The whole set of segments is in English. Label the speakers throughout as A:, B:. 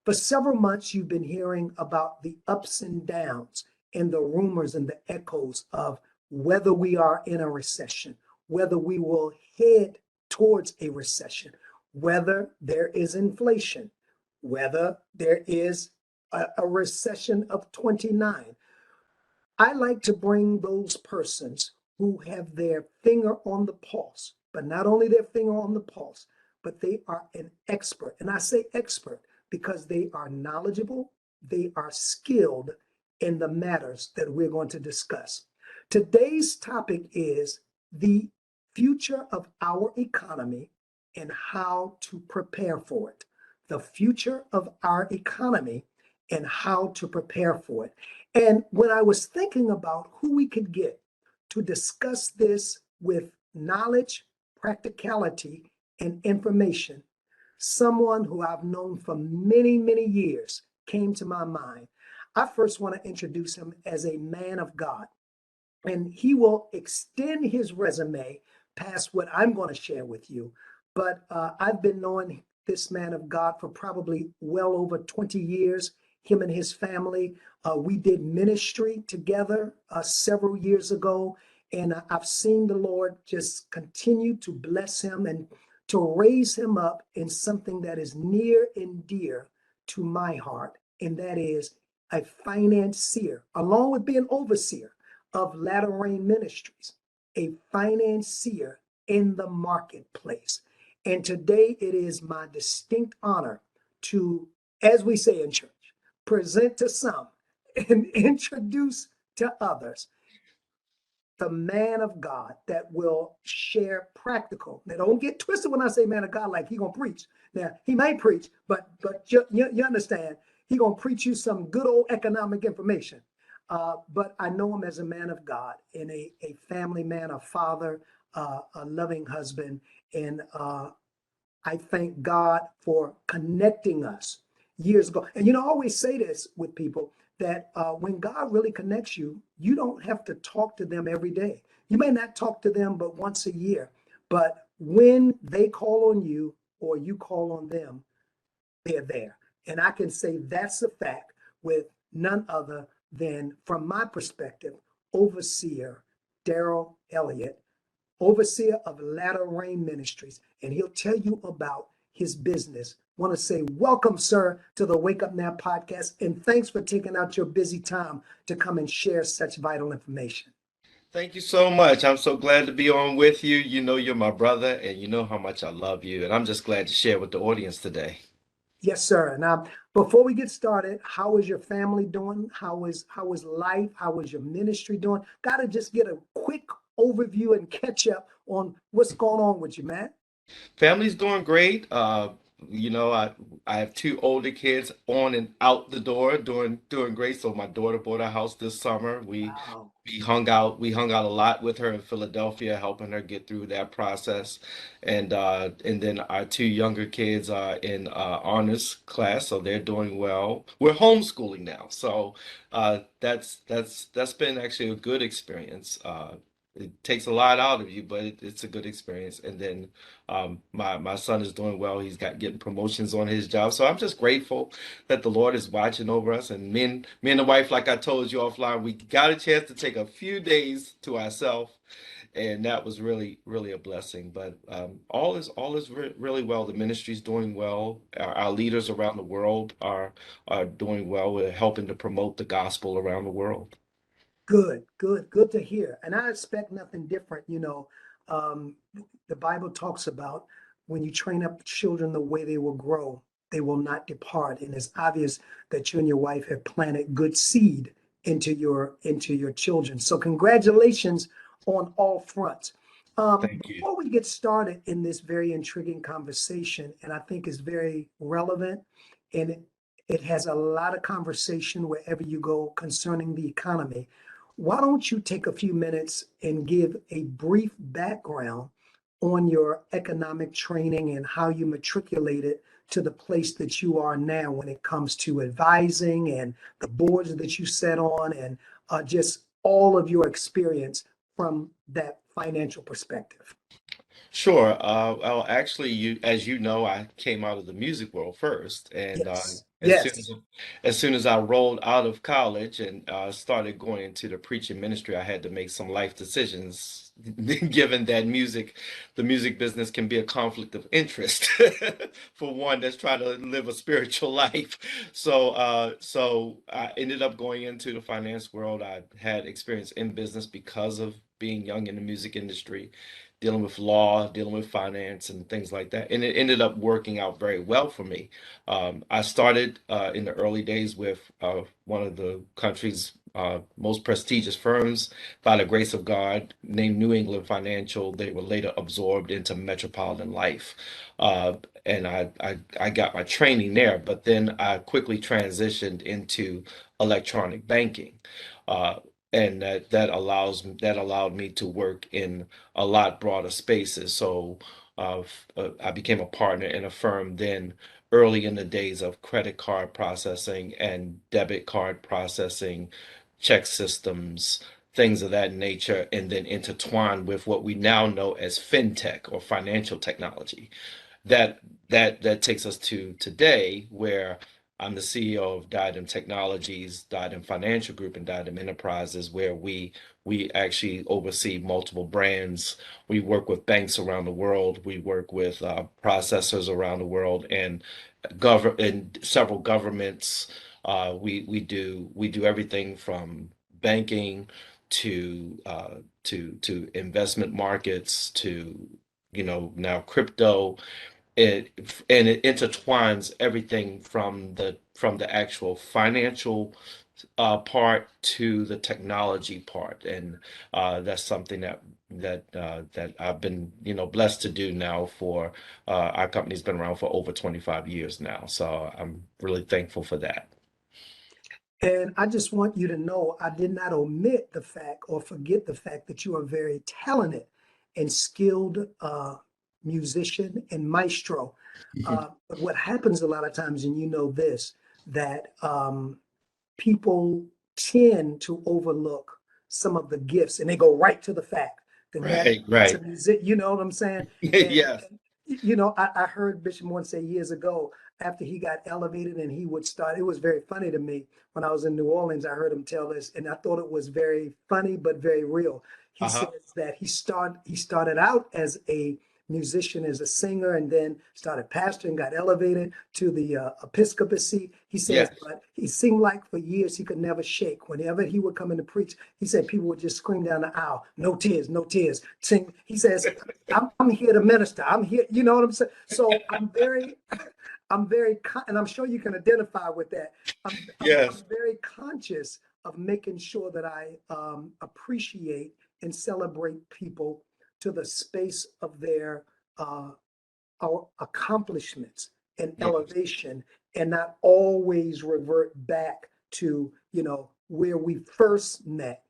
A: For several months, you've been hearing about the ups and downs and the rumors and the echoes of whether we are in a recession, whether we will head towards a recession, whether there is inflation, whether there is a recession of 29. I like to bring those persons who have their finger on the pulse, but not only their finger on the pulse, but they are an expert. And I say expert because they are knowledgeable, they are skilled in the matters that we're going to discuss. Today's topic is the future of our economy and how to prepare for it. The future of our economy and how to prepare for it. And when I was thinking about who we could get to discuss this with knowledge, practicality, and information, someone who I've known for many, many years came to my mind. I first want to introduce him as a man of God, and he will extend his resume past what I'm going to share with you. But I've been knowing this man of God for probably well over 20 years. Him and his family, we did ministry together several years ago, and I've seen the Lord just continue to bless him and to raise him up in something that is near and dear to my heart, and that is a financier, along with being overseer of Latter Rain Ministries, a financier in the marketplace. And today it is my distinct honor to, as we say in church, present to some and introduce to others the man of God that will share practical. Now, don't get twisted when I say man of God like he gonna preach. Now, he may preach, but you understand, he gonna preach you some good old economic information. But I know him as a man of God and a family man, a father, a loving husband. And I thank God for connecting us years ago. And I always say this with people that when God really connects you, you don't have to talk to them every day. You may not talk to them but once a year. But when they call on you or you call on them, they're there. And I can say that's a fact with none other than, from my perspective, overseer Darryl Elliott, overseer of Latter Rain Ministries, and he'll tell you about his business. Want to say welcome, sir, to the Wake Up Now podcast, and thanks for taking out your busy time to come and share such vital information.
B: Thank you so much. I'm so glad to be on with you. You know you're my brother, and you know how much I love you. And I'm just glad to share with the audience today.
A: Yes, sir. Now, before we get started, how is your family doing? How is life? How is your ministry doing? Got to just get a quick overview and catch up on what's going on with you, man.
B: Family's doing great. I have two older kids on and out the door, doing great. So my daughter bought a house this summer.
A: Wow.
B: We hung out a lot with her in Philadelphia, helping her get through that process. And then our two younger kids are in honors class, so they're doing well. We're homeschooling now, so that's been actually a good experience. It takes a lot out of you, but it's a good experience. And then my son is doing well. He's getting promotions on his job. So I'm just grateful that the Lord is watching over us. And me and the wife, like I told you offline, we got a chance to take a few days to ourselves, and that was really, really a blessing. But all is really well. The ministry's doing well. Our leaders around the world are doing well. We're helping to promote the gospel around the world.
A: Good, good, good to hear. And I expect nothing different. Um, the Bible talks about when you train up children the way they will grow, they will not depart. And it's obvious that you and your wife have planted good seed into your children. So congratulations on all fronts.
B: Thank you.
A: Before we get started in this very intriguing conversation, and I think is very relevant, and it has a lot of conversation wherever you go concerning the economy. Why don't you take a few minutes and give a brief background on your economic training and how you matriculated to the place that you are now when it comes to advising and the boards that you set on and just all of your experience from that financial perspective?
B: Sure. Well, actually, as you know, I came out of the music world first, and
A: Yes.
B: as soon as
A: Yes.
B: as soon as I rolled out of college and started going into the preaching ministry, I had to make some life decisions, given that the music business can be a conflict of interest for one that's trying to live a spiritual life. So I ended up going into the finance world. I had experience in business because of being young in the music industry, dealing with law, dealing with finance, and things like that. And it ended up working out very well for me. I started in the early days with one of the country's most prestigious firms, by the grace of God, named New England Financial. They were later absorbed into Metropolitan Life. Uh, and I got my training there, but then I quickly transitioned into electronic banking. Uh, and that allowed me to work in a lot broader spaces. So I became a partner in a firm then early in the days of credit card processing and debit card processing, check systems, things of that nature, and then intertwined with what we now know as fintech or financial technology. That that takes us to today, where I'm the CEO of Diadem Technologies, Diadem Financial Group, and Diadem Enterprises, where we actually oversee multiple brands. We work with banks around the world. We work with processors around the world, and and several governments. We do everything from banking to to investment markets to now crypto. It intertwines everything from the actual financial part to the technology part, and that's something that I've been blessed to do now for our company's been around for over 25 years now, so I'm really thankful for that.
A: And I just want you to know I did not omit the fact or forget the fact that you are very talented and skilled musician and maestro. But what happens a lot of times, and you know this, that people tend to overlook some of the gifts and they go right to the fact that
B: Right,
A: that's a
B: right.
A: music, you know what I'm saying?
B: Yes.
A: I heard Bishop Moore say years ago after he got elevated and he would start, it was very funny to me when I was in New Orleans. I heard him tell this and I thought it was very funny, but very real. He
B: Uh-huh.
A: says that he started out as a musician, as a singer, and then started pastoring, got elevated to the episcopacy. He says,
B: Yes.
A: but he seemed like for years he could never shake. Whenever he would come in to preach, he said people would just scream down the aisle, no tears, no tears. Sing. He says, I'm here to minister. I'm here. You know what I'm saying? So I'm very, and I'm sure you can identify with that. I'm
B: Yes.
A: very conscious of making sure that I appreciate and celebrate people to the space of their uh, our accomplishments and
B: Yes.
A: elevation, and not always revert back to where we first met,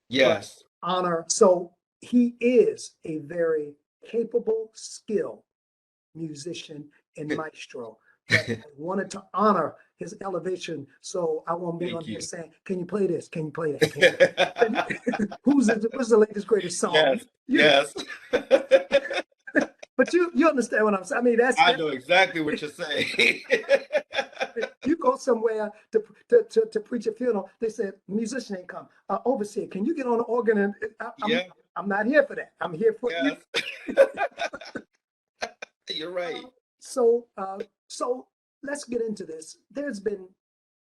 A: but
B: Yes.
A: honor. So he is a very capable, skilled musician and maestro. But I wanted to honor his elevation, so I won't be on
B: Thank
A: here
B: you.
A: saying, "Can you play this? Can you play that? Can you what's the latest greatest song?"
B: Yes.
A: You,
B: Yes.
A: but you understand what I'm saying. I mean,
B: I
A: that's
B: know exactly what you're saying.
A: you go somewhere to preach a funeral. They said musician ain't come. Overseer, can you get on the organ? And
B: Yeah.
A: I'm not here for that. I'm here for you.
B: Yes. You're right.
A: Uh, so let's get into this. There's been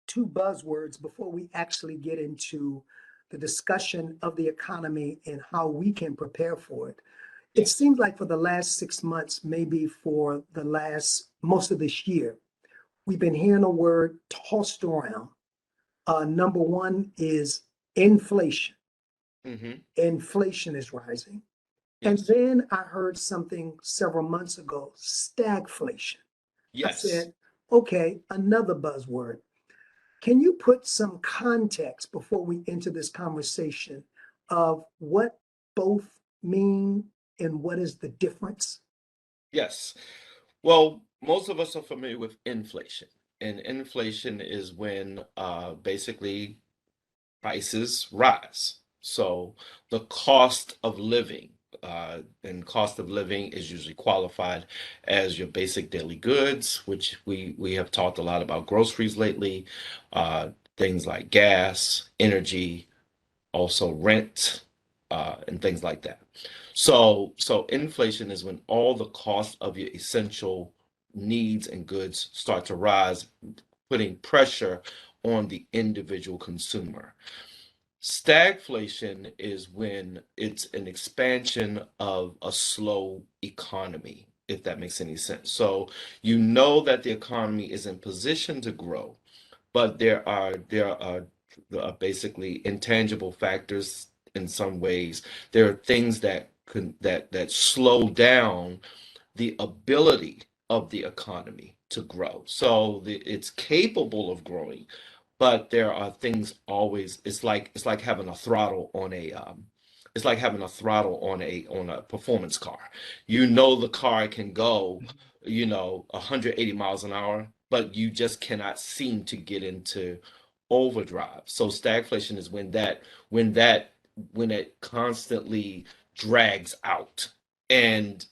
A: two buzzwords before we actually get into the discussion of the economy and how we can prepare for it. It
B: Yes.
A: seems like for the last 6 months, maybe for the last most of this year, we've been hearing a word tossed around. Number one is inflation.
B: Hmm.
A: Inflation is rising. And
B: Yes.
A: then I heard something several months ago, stagflation. I
B: Yes.
A: said, okay, another buzzword. Can you put some context before we enter this conversation of what both mean and what is the difference?
B: Yes. Well, most of us are familiar with inflation, and inflation is when basically prices rise. So the cost of living, and cost of living is usually qualified as your basic daily goods, which we have talked a lot about groceries lately, things like gas, energy, also rent, and things like that. So inflation is when all the costs of your essential needs and goods start to rise, putting pressure on the individual consumer. Stagflation is when it's an expansion of a slow economy, if that makes any sense. So you know that the economy is in position to grow, but there are basically intangible factors in some ways. There are things that slow down the ability of the economy to grow. So it's capable of growing, but there are things always. It's like having a throttle on a it's like having a throttle on a performance car. You know the car can go, 180 miles an hour, but you just cannot seem to get into overdrive. So stagflation is when that when it constantly drags out and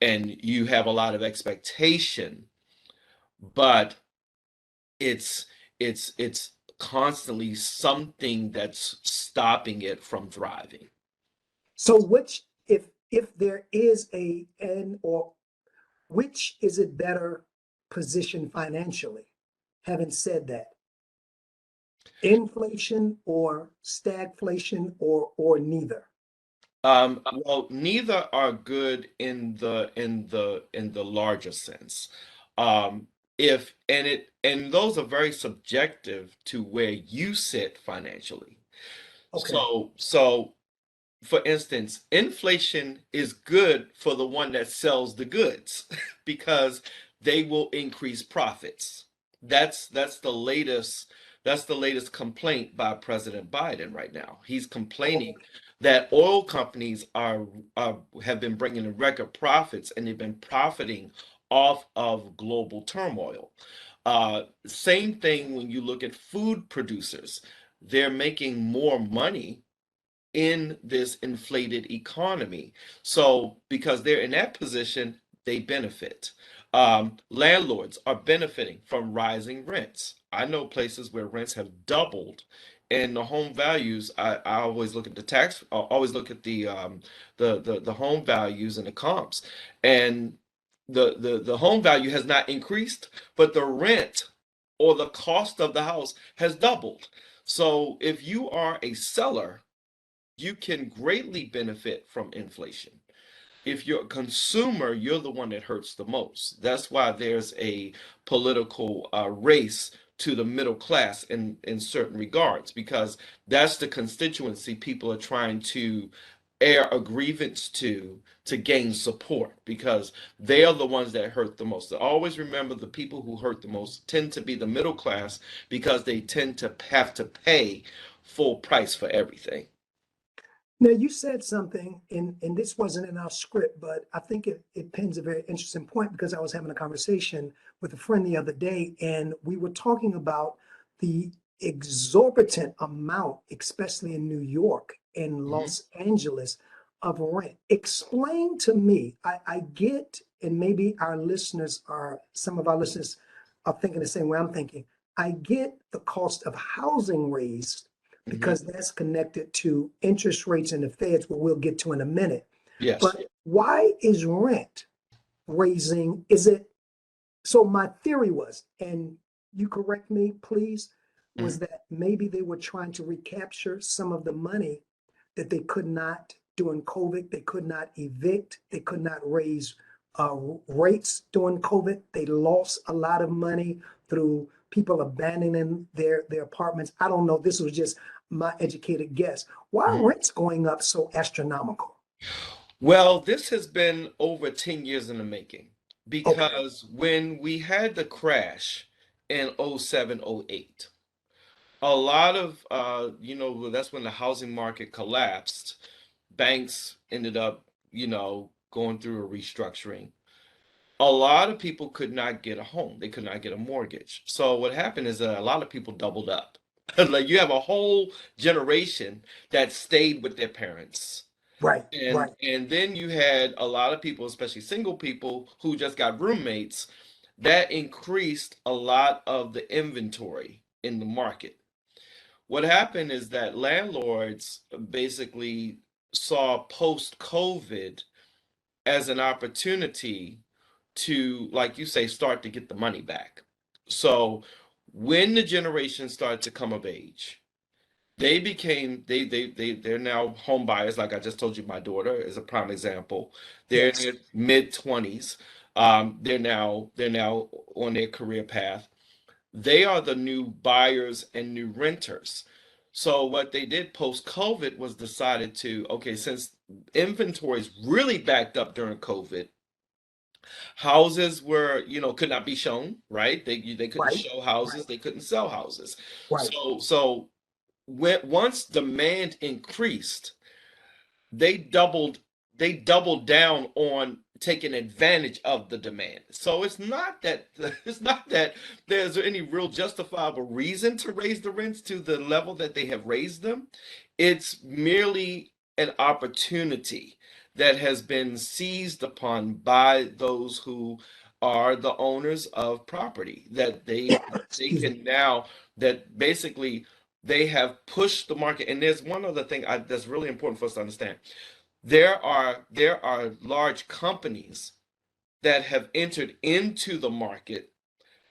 B: you have a lot of expectation, but it's it's constantly something that's stopping it from thriving.
A: So which, if there is a and or which is it better positioned financially? Having said that, inflation or stagflation or neither?
B: Well, neither are good in the larger sense. If and it and those are very subjective to where you sit financially.
A: Okay.
B: So for instance, inflation is good for the one that sells the goods because they will increase profits. That's the latest complaint by President Biden right now. He's complaining
A: Okay.
B: that oil companies have been bringing in record profits and they've been profiting off of global turmoil. Same thing when you look at food producers. They're making more money in this inflated economy. So, because they're in that position, they benefit. Landlords are benefiting from rising rents. I know places where rents have doubled, and the home values. I always look at the tax. I always look at the home values and the comps, and the home value has not increased, but the rent or the cost of the house has doubled. So, if you are a seller, you can greatly benefit from inflation. If you're a consumer, you're the one that hurts the most. That's why there's a political race to the middle class in certain regards, because that's the constituency people are trying to air a grievance to gain support because they are the ones that hurt the most. So always remember the people who hurt the most tend to be the middle class because they tend to have to pay full price for everything.
A: Now you said something, and this wasn't in our script, but I think it pins a very interesting point because I was having a conversation with a friend the other day, and we were talking about the exorbitant amount, especially in New York and
B: Mhm.
A: Los Angeles, of rent. Explain to me, I get, and maybe some of our listeners are thinking the same way I'm thinking. I get the cost of housing raised
B: Mhm.
A: because that's connected to interest rates and the feds, what we'll get to in a minute.
B: Yes.
A: But why is rent raising? Is it so? My theory was, and you correct me, please, was
B: Mhm.
A: that maybe they were trying to recapture some of the money that they could not during COVID. They could not evict, they could not raise rates during COVID. They lost a lot of money through people abandoning their apartments. I don't know. This was just my educated guess. Why are
B: Mhm.
A: rents going up so astronomical?
B: Well, this has been over 10 years in the making
A: Okay.
B: because when we had the crash in '07, '08, a lot of, that's when the housing market collapsed. Banks ended up, going through a restructuring. A lot of people could not get a home. They could not get a mortgage. So what happened is that a lot of people doubled up. Like you have a whole generation that stayed with their parents.
A: Right,
B: And
A: right.
B: and then you had a lot of people, especially single people, who just got roommates. That increased a lot of the inventory in the market. What happened is that landlords basically saw post-COVID as an opportunity to, like you say, start to get the money back. So when the generation started to come of age, they're now home buyers. Like I just told you, my daughter is a prime example. They're in
A: Yes,
B: their mid-20s. They're now on their career path. They are the new buyers and new renters. So what they did post COVID was decided to, okay, since inventories really backed up during COVID, houses were, could not be shown, right? They couldn't
A: right,
B: show
A: right,
B: houses, they couldn't sell houses.
A: right.
B: So once demand increased, they doubled they doubled down on taking advantage of the demand. So it's not that it's not that there's any real justifiable reason to raise the rents to the level that they have raised them. It's merely an opportunity that has been seized upon by those who are the owners of property, that they
A: Excuse me.
B: can now, that basically they have pushed the market. And there's one other thing that's really important for us to understand. There are large companies that have entered into the market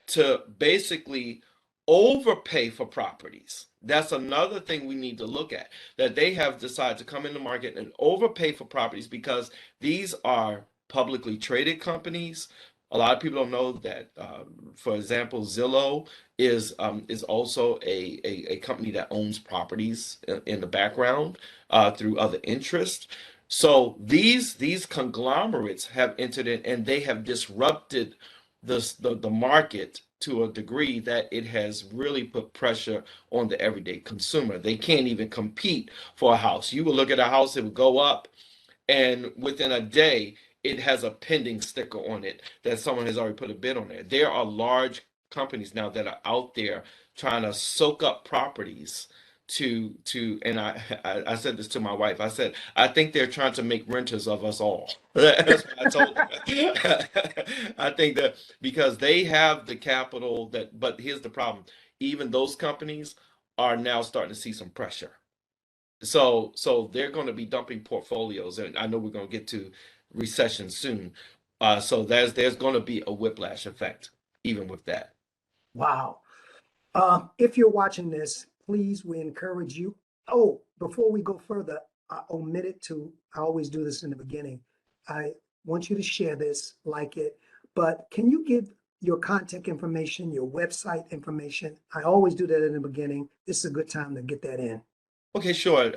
B: to basically overpay for properties. That's another thing we need to look at, that they have decided to come in the market and overpay for properties because these are publicly traded companies. A lot of people don't know that, for example, Zillow is also a company that owns properties in the background through other interests. So these conglomerates have entered in and they have disrupted the market to a degree that it has really put pressure on the everyday consumer. They can't even compete for a house. You would look at a house, it would go up, and within a day, it has a pending sticker on it that someone has already put a bid on it. There are large companies now that are out there trying to soak up properties and I said this to my wife. I said, I think they're trying to make renters of us all. That's what I told her. I think that because they have the capital that, but here's the problem. Even those companies are now starting to see some pressure. So they're going to be dumping portfolios, and I know we're going to get to recession soon. So there's going to be a whiplash effect, even with that.
A: Wow. If you're watching this, please, we encourage you. Oh, before we go further, I omitted to, I always do this in the beginning. I want you to share this, like it, but can you give your contact information, your website information? I always do that in the beginning. This is a good time to get that in.
B: Okay, sure.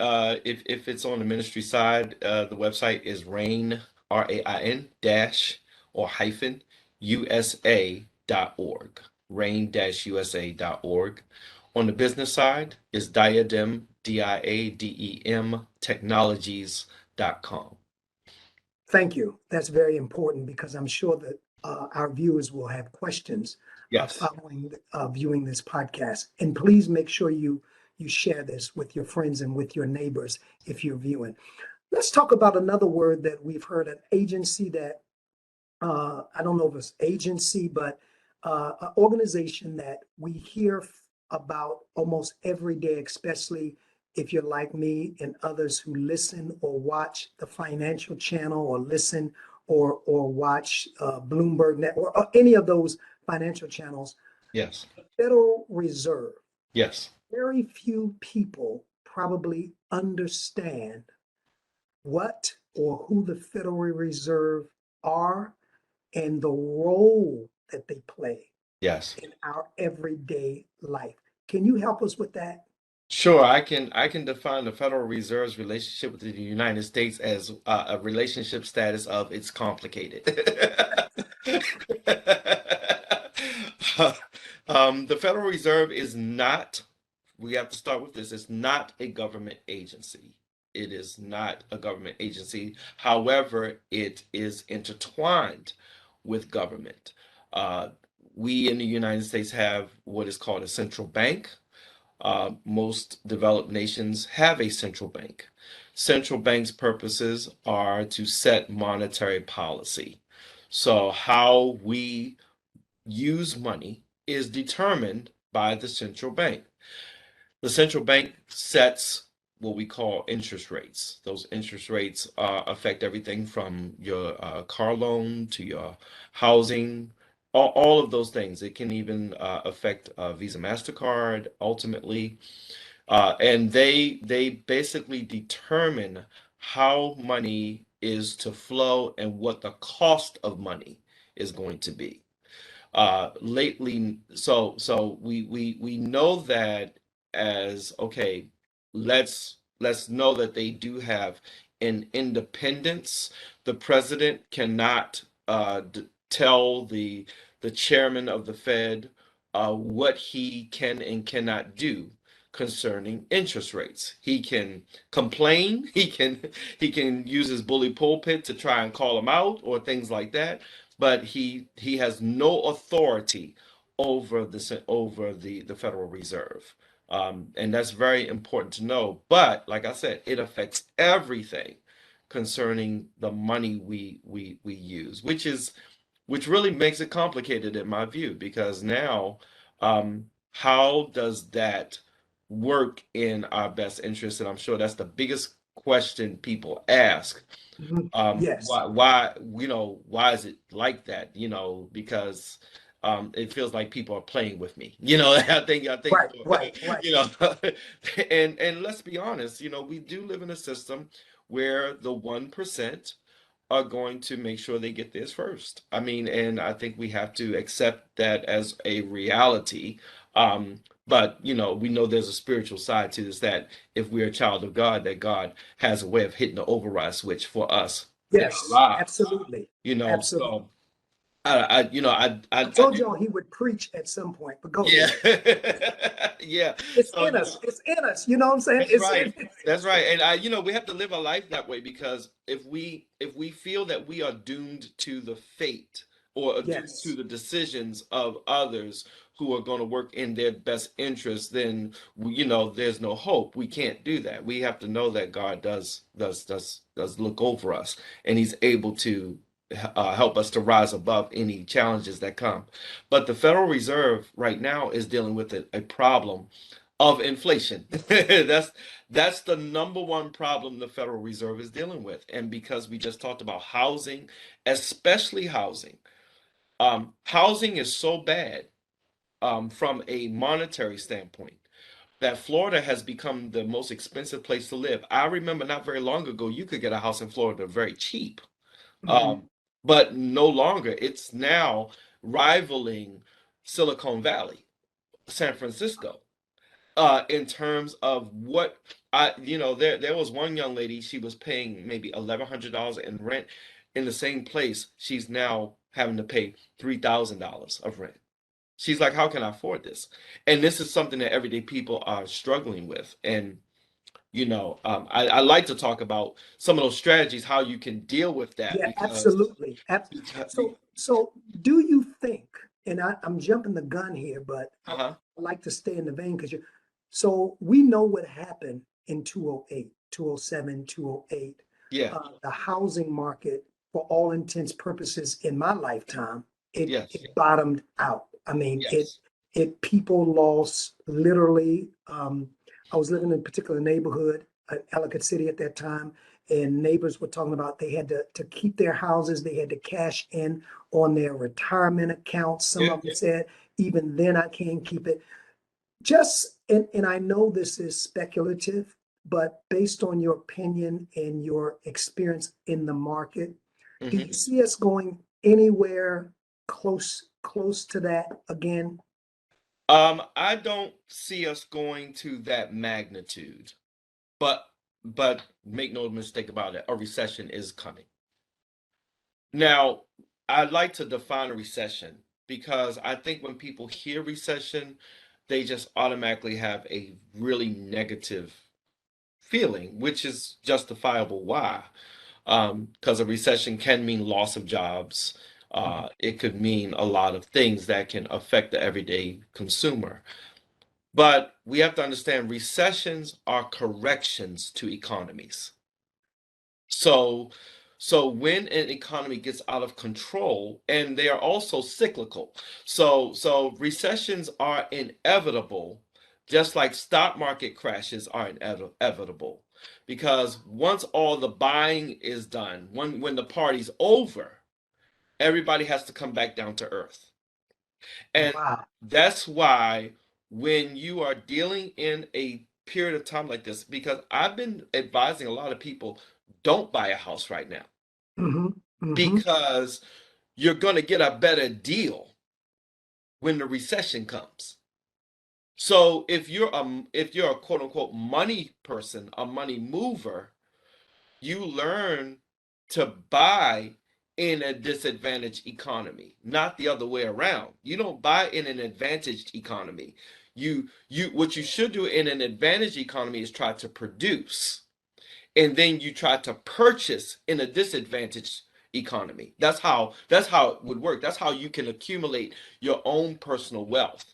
B: If it's on the ministry side, the website is rain, RAIN dash or hyphen USA.org. Rain-USA.org. On the business side is Diadem, Diadem Technologies.com.
A: Thank you. That's very important because I'm sure that our viewers will have questions
B: Yes.
A: following viewing this podcast. And please make sure you share this with your friends and with your neighbors if you're viewing. Let's talk about another word that we've heard, an agency that I don't know if it's agency, but an organization that we hear about almost every day, especially if you're like me and others who listen or watch the Financial Channel or listen or watch Bloomberg Network or any of those financial channels.
B: Yes.
A: Federal Reserve.
B: Yes.
A: Very few people probably understand what or who the Federal Reserve are and the role that they play
B: Yes.
A: in our everyday life. Can you help us with that?
B: Sure, I can define the Federal Reserve's relationship with the United States as a relationship status of it's complicated. The Federal Reserve is not, we have to start with this, it's not a government agency. It is not a government agency. However, it is intertwined with government. Uh, we in the United States have what is called a central bank. Most developed nations have a central bank. central bank's purposes are to set monetary policy. So how we use money is determined by the central bank. The central bank sets what we call interest rates. Those interest rates affect everything from your car loan to your housing, all of those things. It can even affect Visa, MasterCard ultimately. And they basically determine how money is to flow and what the cost of money is going to be. Lately, so we know that as okay, let's know that they do have an independence. The president cannot tell the chairman of the Fed what he can and cannot do concerning interest rates. He can complain, he can use his bully pulpit to try and call him out or things like that, but he has no authority over the Federal Reserve. And that's very important to know. But like I said, it affects everything concerning the money we use, which really makes it complicated in my view, because now how does that work in our best interest? And I'm sure that's the biggest question people ask.
A: Mhm. Yes.
B: Why is it like that? Because it feels like people are playing with me. I think
A: Right, right, right.
B: you know, and let's be honest, we do live in a system where the 1% are going to make sure they get this first. I mean, and I think we have to accept that as a reality. But we know there's a spiritual side to this, that if we're a child of God, that God has a way of hitting the override switch for us in our
A: Yes,
B: lives.
A: absolutely. Absolutely.
B: So I
A: I told
B: do.
A: y'all he would preach at some point, but go
B: Yeah.
A: ahead.
B: Yeah.
A: It's
B: So
A: in us. It's in us. You know what I'm saying?
B: that's right. That's right. And we have to live our life that way, because if we feel that we are doomed to the fate or doomed to
A: Yes.
B: the decisions of others who are going to work in their best interest, then there's no hope. We can't do that. We have to know that God does look over us, and He's able to help us to rise above any challenges that come. But the Federal Reserve right now is dealing with a problem of inflation. That's the number one problem the Federal Reserve is dealing with. And because we just talked about housing, especially housing, housing is so bad from a monetary standpoint that Florida has become the most expensive place to live. I remember not very long ago, you could get a house in Florida very cheap,
A: Mhm.
B: um, but no longer. It's now rivaling Silicon Valley, San Francisco, in terms of what there was one young lady, she was paying maybe $1,100 in rent in the same place. She's now having to pay $3,000 of rent. She's like, how can I afford this? And this is something that everyday people are struggling with. And I like to talk about some of those strategies, how you can deal with that,
A: Yeah,
B: because
A: absolutely.
B: because
A: So do you think, and I'm jumping the gun here, but I
B: uh-huh.
A: like to stay in the vein because so we know what happened in 208, 207, 208.
B: Yeah.
A: The housing market, for all intents purposes in my lifetime,
B: Yes.
A: it bottomed out. I mean,
B: Yes.
A: people lost literally. I was living in a particular neighborhood, Ellicott City at that time, and neighbors were talking about they had to keep their houses, they had to cash in on their retirement accounts. Some
B: Yeah.
A: of them said, even then I can't keep it. Just and I know this is speculative, but based on your opinion and your experience in the market, do
B: Hmm.
A: you see us going anywhere close to that again?
B: I don't see us going to that magnitude, but make no mistake about it, a recession is coming. Now, I'd like to define a recession, because I think when people hear recession, they just automatically have a really negative feeling, which is justifiable. Why? Because a recession can mean loss of jobs. It could mean a lot of things that can affect the everyday consumer. But we have to understand recessions are corrections to economies. So, so when an economy gets out of control, and they are also cyclical. So recessions are inevitable, just like stock market crashes are inevitable. Because once all the buying is done, when the party's over, everybody has to come back down to earth. And
A: Wow.
B: that's why when you are dealing in a period of time like this, because I've been advising a lot of people, don't buy a house right now
A: Hmm. Hmm.
B: because you're going to get a better deal when the recession comes. So if you're a quote unquote money person, a money mover, you learn to buy in a disadvantaged economy, not the other way around. You don't buy in an advantaged economy. You what you should do in an advantaged economy is try to produce, and then you try to purchase in a disadvantaged economy. That's how it would work. That's how you can accumulate your own personal wealth.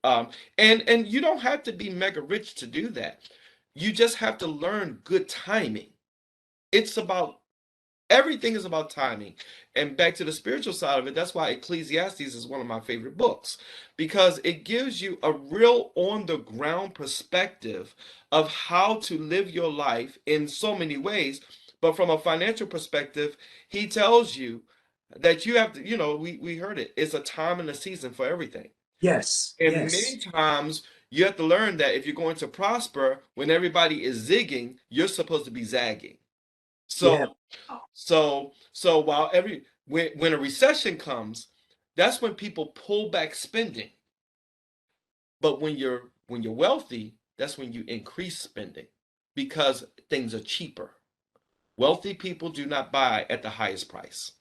B: Um, and you don't have to be mega rich to do that. You just have to learn good timing. It's about Everything is about timing. And back to the spiritual side of it, that's why Ecclesiastes is one of my favorite books, because it gives you a real on the ground perspective of how to live your life in so many ways. But from a financial perspective, he tells you that you have to, we heard it, it's a time and a season for everything.
A: Yes.
B: And many
A: Yes.
B: times you have to learn that if you're going to prosper, when everybody is zigging, you're supposed to be zagging.
A: Yeah.
B: So so while when a recession comes, that's when people pull back spending. But when you're wealthy, that's when you increase spending because things are cheaper. Wealthy people do not buy at the highest price.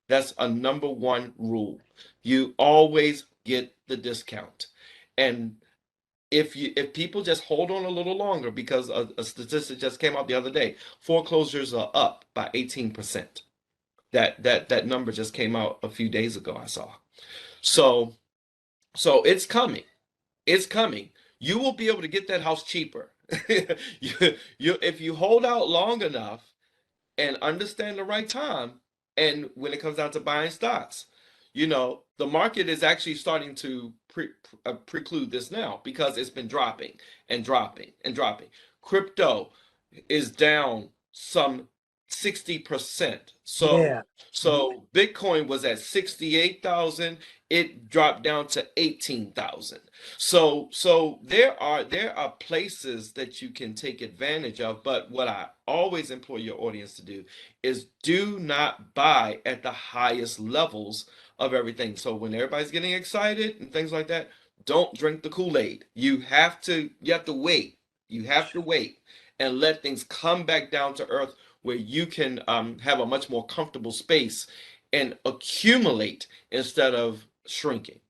B: That's a number one rule. You always get the discount. And if people just hold on a little longer, because a statistic just came out the other day, foreclosures are up by 18%. That number just came out a few days ago, I saw. So so it's coming. It's coming. You will be able to get that house cheaper. If you hold out long enough and understand the right time, and when it comes down to buying stocks, the market is actually starting to preclude this now because it's been dropping and dropping and dropping. Crypto is down some 60%. So
A: Yeah. Mhm.
B: so Bitcoin was at 68,000, it dropped down to 18,000. So there are places that you can take advantage of, but what I always implore your audience to do is do not buy at the highest levels of everything. So when everybody's getting excited and things like that, don't drink the Kool-Aid. You have to wait. You have to wait and let things come back down to earth where you can have a much more comfortable space and accumulate instead of shrinking.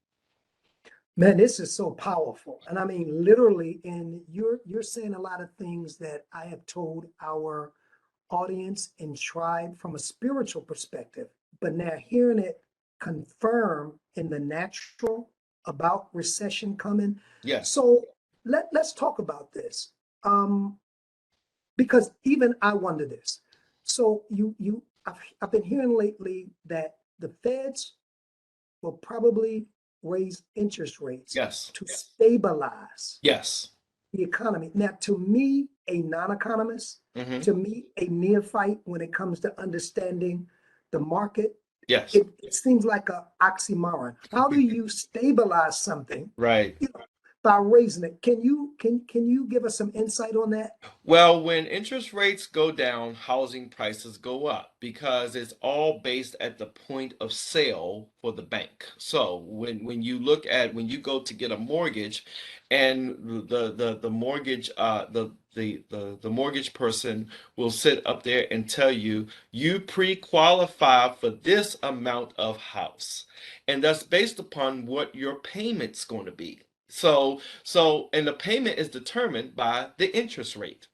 A: Man, this is so powerful. And I mean, literally, and you're saying a lot of things that I have told our audience and tried from a spiritual perspective, but now hearing it confirmed in the natural about recession coming.
B: Yes.
A: So let's talk about this. Um, because even I wonder this. So I've been hearing lately that the feds will probably raise interest rates
B: Yes.
A: to stabilize
B: Yes.
A: the economy. Now, to me, a non-economist,
B: Hmm.
A: to me, a neophyte when it comes to understanding the market,
B: Yes.
A: it seems like a oxymoron. How do you stabilize something,
B: Right.
A: you know, by raising it? Can you give us some insight on that?
B: Well, when interest rates go down, housing prices go up because it's all based at the point of sale for the bank. So when you go to get a mortgage, and the mortgage the mortgage person will sit up there and tell you you pre-qualify for this amount of house, and that's based upon what your payment's going to be. And the payment is determined by the interest rate.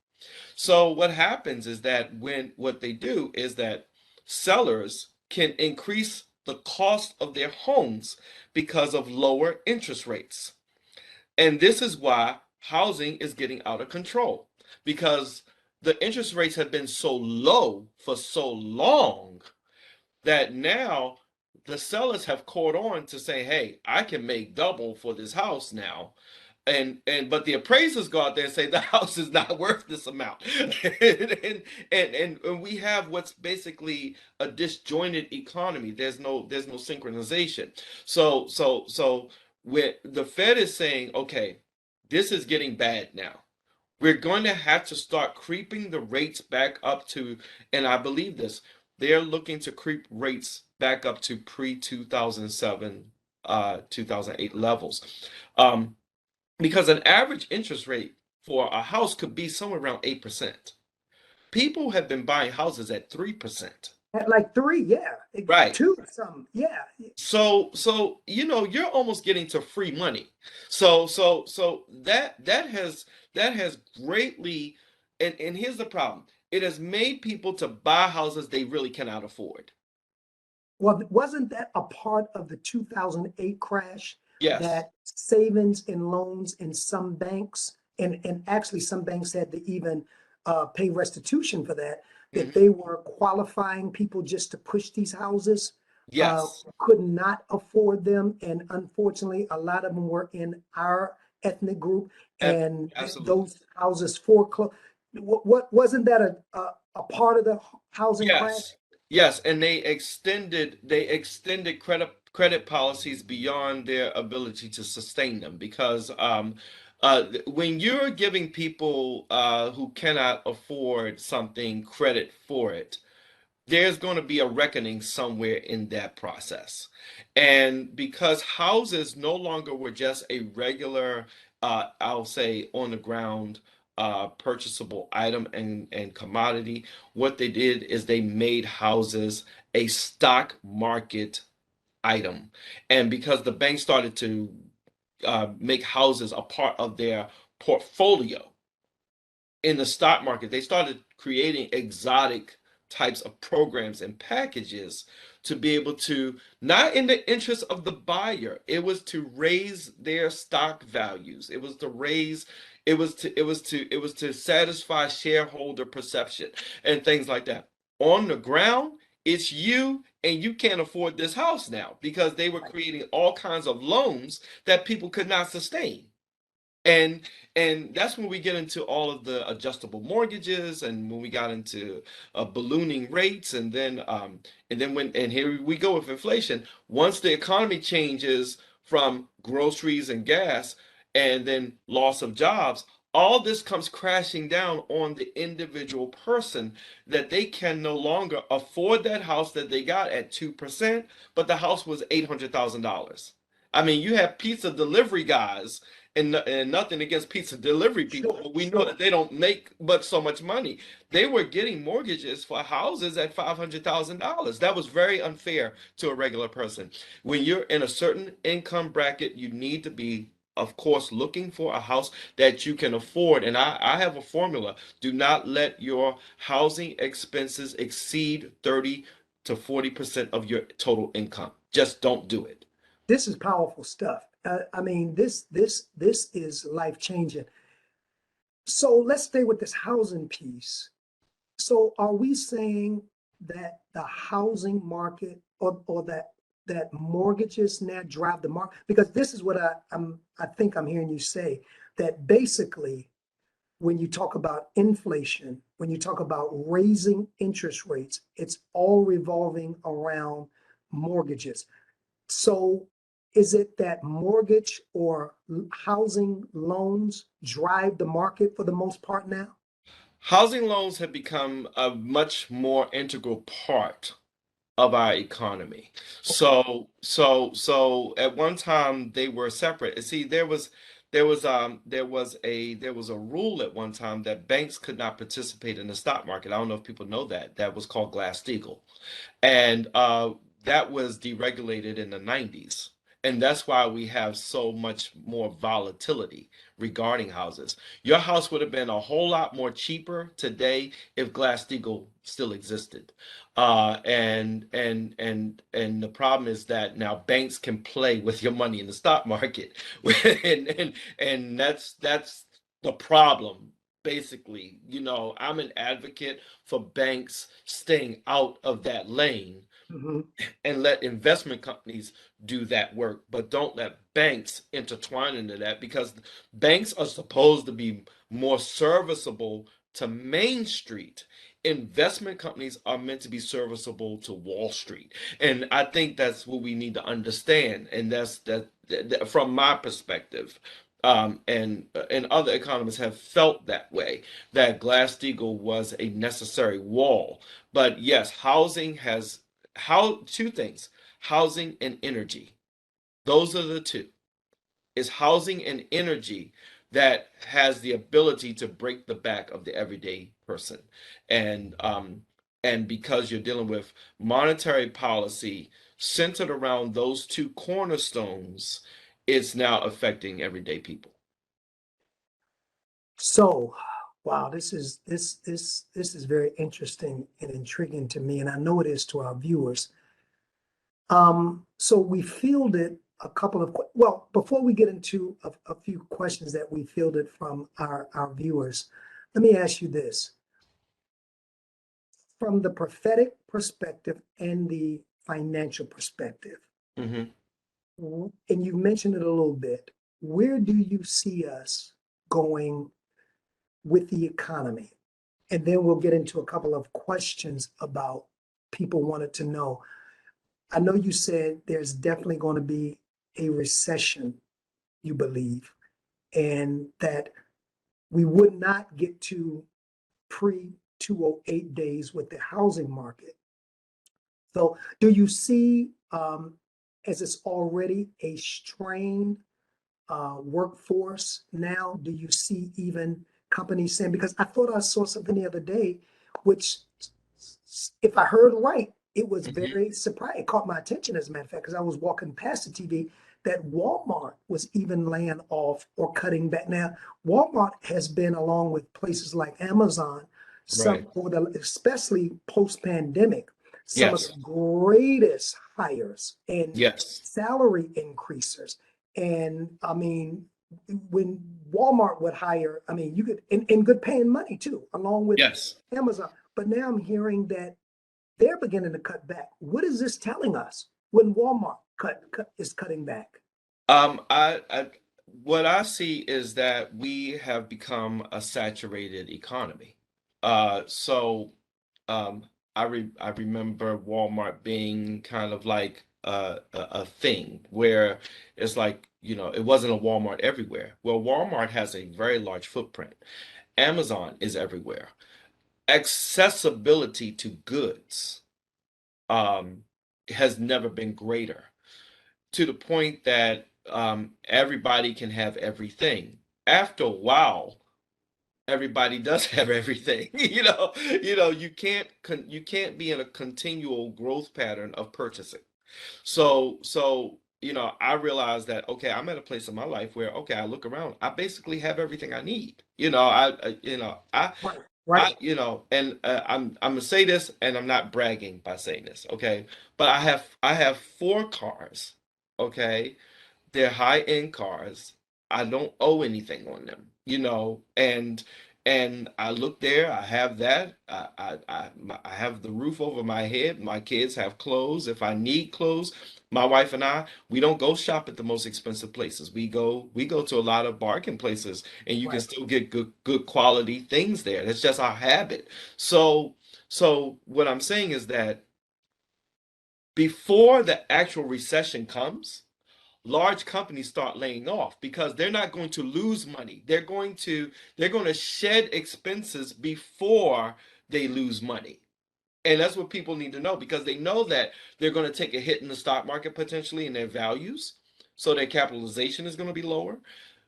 B: So what happens is that when what they do is that sellers can increase the cost of their homes because of lower interest rates. And this is why housing is getting out of control, because the interest rates have been so low for so long that now the sellers have caught on to say, hey, I can make double for this house now. But the appraisers go out there and say the house is not worth this amount. And we have what's basically a disjointed economy. There's no synchronization. So when the Fed is saying, okay, this is getting bad now. We're going to have to start creeping the rates back up to, and I believe this, they're looking to creep rates back up to pre-2007, 2008 levels. Um, because an average interest rate for a house could be somewhere around 8%. People have been buying houses at 3%.
A: At like three, yeah,
B: Right.
A: two, something, yeah.
B: So you're almost getting to free money. So that has greatly, and here's the problem. It has made people to buy houses they really cannot afford.
A: Well, wasn't that a part of the 2008 crash,
B: Yes.
A: that savings and loans in some banks, and actually some banks had to even pay restitution for that, that
B: Hmm.
A: they were qualifying people just to push these houses,
B: Yes.
A: could not afford them. And unfortunately, a lot of them were in our ethnic group, and
B: Absolutely.
A: those houses foreclosed. What wasn't that a part of the housing crash?
B: Yes, yes, and they extended credit policies beyond their ability to sustain them because when you're giving people who cannot afford something credit for it, there's going to be a reckoning somewhere in that process. And because houses no longer were just a regular, I'll say, on the ground purchasable item and commodity, what they did is they made houses a stock market item. And because the bank started to make houses a part of their portfolio, in the stock market, they started creating exotic types of programs and packages to be able to, not in the interest of the buyer, it was to raise their stock values. It was to satisfy shareholder perception and things like that. On the ground, it's you and you can't afford this house now because they were creating all kinds of loans that people could not sustain. And and that's when we get into all of the adjustable mortgages, and when we got into ballooning rates, and then here we go with inflation. Once the economy changes from groceries and gas, and then loss of jobs, all this comes crashing down on the individual person, that they can no longer afford that house that they got at 2%, but the house was $800,000. I mean, you have pizza delivery guys, and nothing against pizza delivery people,
A: Sure,
B: but we know that
A: sure.
B: they don't make but so much money. They were getting mortgages for houses at $500,000. That was very unfair to a regular person. When you're in a certain income bracket, you need to be, of course, looking for a house that you can afford. And I have a formula. Do not let your housing expenses exceed 30 to 40% of your total income. Just don't do it.
A: This is powerful stuff. I mean, this is life changing. So let's stay with this housing piece. So are we saying that the housing market, or that mortgages now drive the market? Because this is what I think I'm hearing you say, that basically when you talk about inflation, when you talk about raising interest rates, it's all revolving around mortgages. So is it that mortgage or housing loans drive the market for the most part now?
B: Housing loans have become a much more integral part of our economy.
A: Okay.
B: So at one time they were separate. And see, there was a rule at one time that banks could not participate in the stock market. I don't know if people know that. That was called Glass-Steagall. And that was deregulated in the 90s. And that's why we have so much more volatility regarding houses. Your house would have been a whole lot more cheaper today if Glass-Steagall still existed. And the problem is that now banks can play with your money in the stock market, and that's the problem basically, I'm an advocate for banks staying out of that lane
A: Mhm.
B: and let investment companies do that work, but don't let banks intertwine into that, because banks are supposed to be more serviceable to Main Street. Investment companies are meant to be serviceable to Wall Street. And I think that's what we need to understand. And that from my perspective. And other economists have felt that way, that Glass-Steagall was a necessary wall. But yes, housing has how two things: housing and energy. Those are the two. It's housing and energy that has the ability to break the back of the everyday person. And because you're dealing with monetary policy centered around those two cornerstones, it's now affecting everyday people.
A: So, wow, this is very interesting and intriguing to me, and I know it is to our viewers. So we fielded a couple of well, before we get into a few questions that we fielded from our viewers, let me ask you this. From the prophetic perspective and the financial perspective,
B: Hmm.
A: and you mentioned it a little bit, where do you see us going with the economy? And then we'll get into a couple of questions about people wanted to know. I know you said there's definitely going to be a recession, you believe, and that we would not get to pre 208 days with the housing market. So, do you see, as it's already a strained workforce now, do you see even companies saying, because I thought I saw something the other day, which, if I heard right, it was
B: Hmm.
A: very surprising. It caught my attention, as a matter of fact, because I was walking past the TV, that Walmart was even laying off or cutting back. Now, Walmart has been, along with places like Amazon,
B: Right.
A: especially post-pandemic, some of
B: Yes.
A: the greatest hires and
B: Yes.
A: salary increasers. And I mean, when Walmart would hire, I mean, you could, and good paying money too, along with
B: Yes.
A: Amazon. But now I'm hearing that they're beginning to cut back. What is this telling us when Walmart is cutting back?
B: I what I see is that we have become a saturated economy. So um, I remember Walmart being kind of like a thing where it's like, it wasn't a Walmart everywhere. Well, Walmart has a very large footprint. Amazon is everywhere. Accessibility to goods um, has never been greater, to the point that everybody can have everything. After a while, everybody does have everything. You can't be in a continual growth pattern of purchasing. So I realized that, okay, I'm at a place in my life where, okay, I look around, I basically have everything I need.
A: Right, right,
B: And I'm gonna say this, and I'm not bragging by saying this, okay? But I have four cars, okay? They're high-end cars. I don't owe anything on them, and I look there, I have that. I have the roof over my head. My kids have clothes. If I need clothes, my wife and we don't go shop at the most expensive places. We go to a lot of bargain places, and you can
A: right.
B: still get good quality things there. That's just our habit. So what I'm saying is that before the actual recession comes, large companies start laying off because they're not going to lose money. They're going to shed expenses before they lose money. And that's what people need to know, because they know that they're going to take a hit in the stock market potentially in their values. So their capitalization is going to be lower.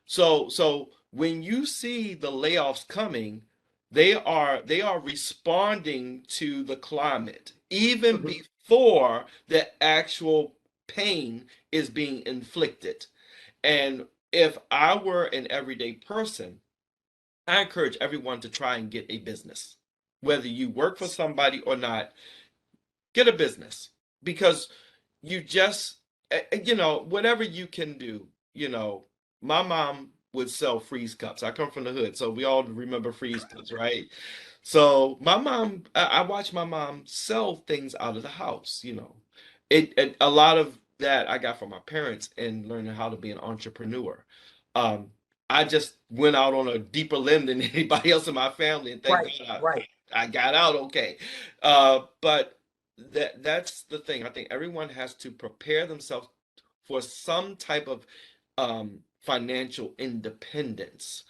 B: So when you see the layoffs coming, they are responding to the climate even
A: Mhm.
B: before the actual pain is being inflicted. And if I were an everyday person, I encourage everyone to try and get a business. Whether you work for somebody or not, get a business, because you just, whatever you can do. My mom would sell freeze cups. I come from the hood, so we all remember freeze cups, right? So my mom, I watched my mom sell things out of the house, you know. A lot of that I got from my parents and learning how to be an entrepreneur. Um, I just went out on a deeper limb than anybody else in my family, and thank
A: Right,
B: God
A: right.
B: I got out okay. But that's the thing. I think everyone has to prepare themselves for some type of financial independence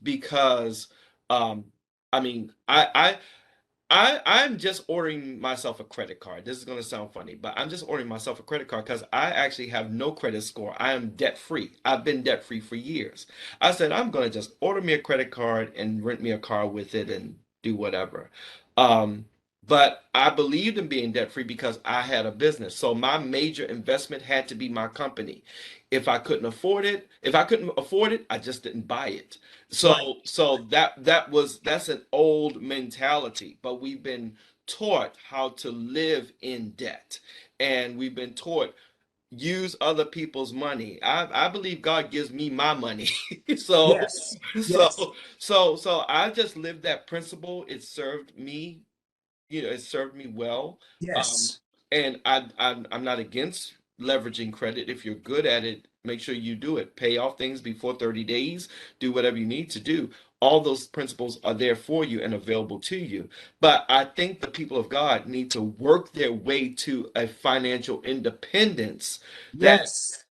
B: because um, I mean, I'm just ordering myself a credit card. This is going to sound funny, but I'm just ordering myself a credit card because I actually have no credit score. I am debt free. I've been debt free for years. I said I'm going to just order me a credit card and rent me a car with it and do whatever. Um, but I believed in being debt free because I had a business. So my major investment had to be my company. If I couldn't afford it, I just didn't buy it.
A: Right.
B: So that's an old mentality, but we've been taught how to live in debt, and we've been taught use other people's money. I believe God gives me my money, so
A: Yes, yes,
B: so I just lived that principle. It served me, it served me well. Um,
A: yes,
B: and I'm not against leveraging credit. If you're good at it, make sure you do it. Pay off things before 30 days, do whatever you need to do. All those principles are there for you and available to you. But I think the people of God need to work their way to a financial independence that
A: yes.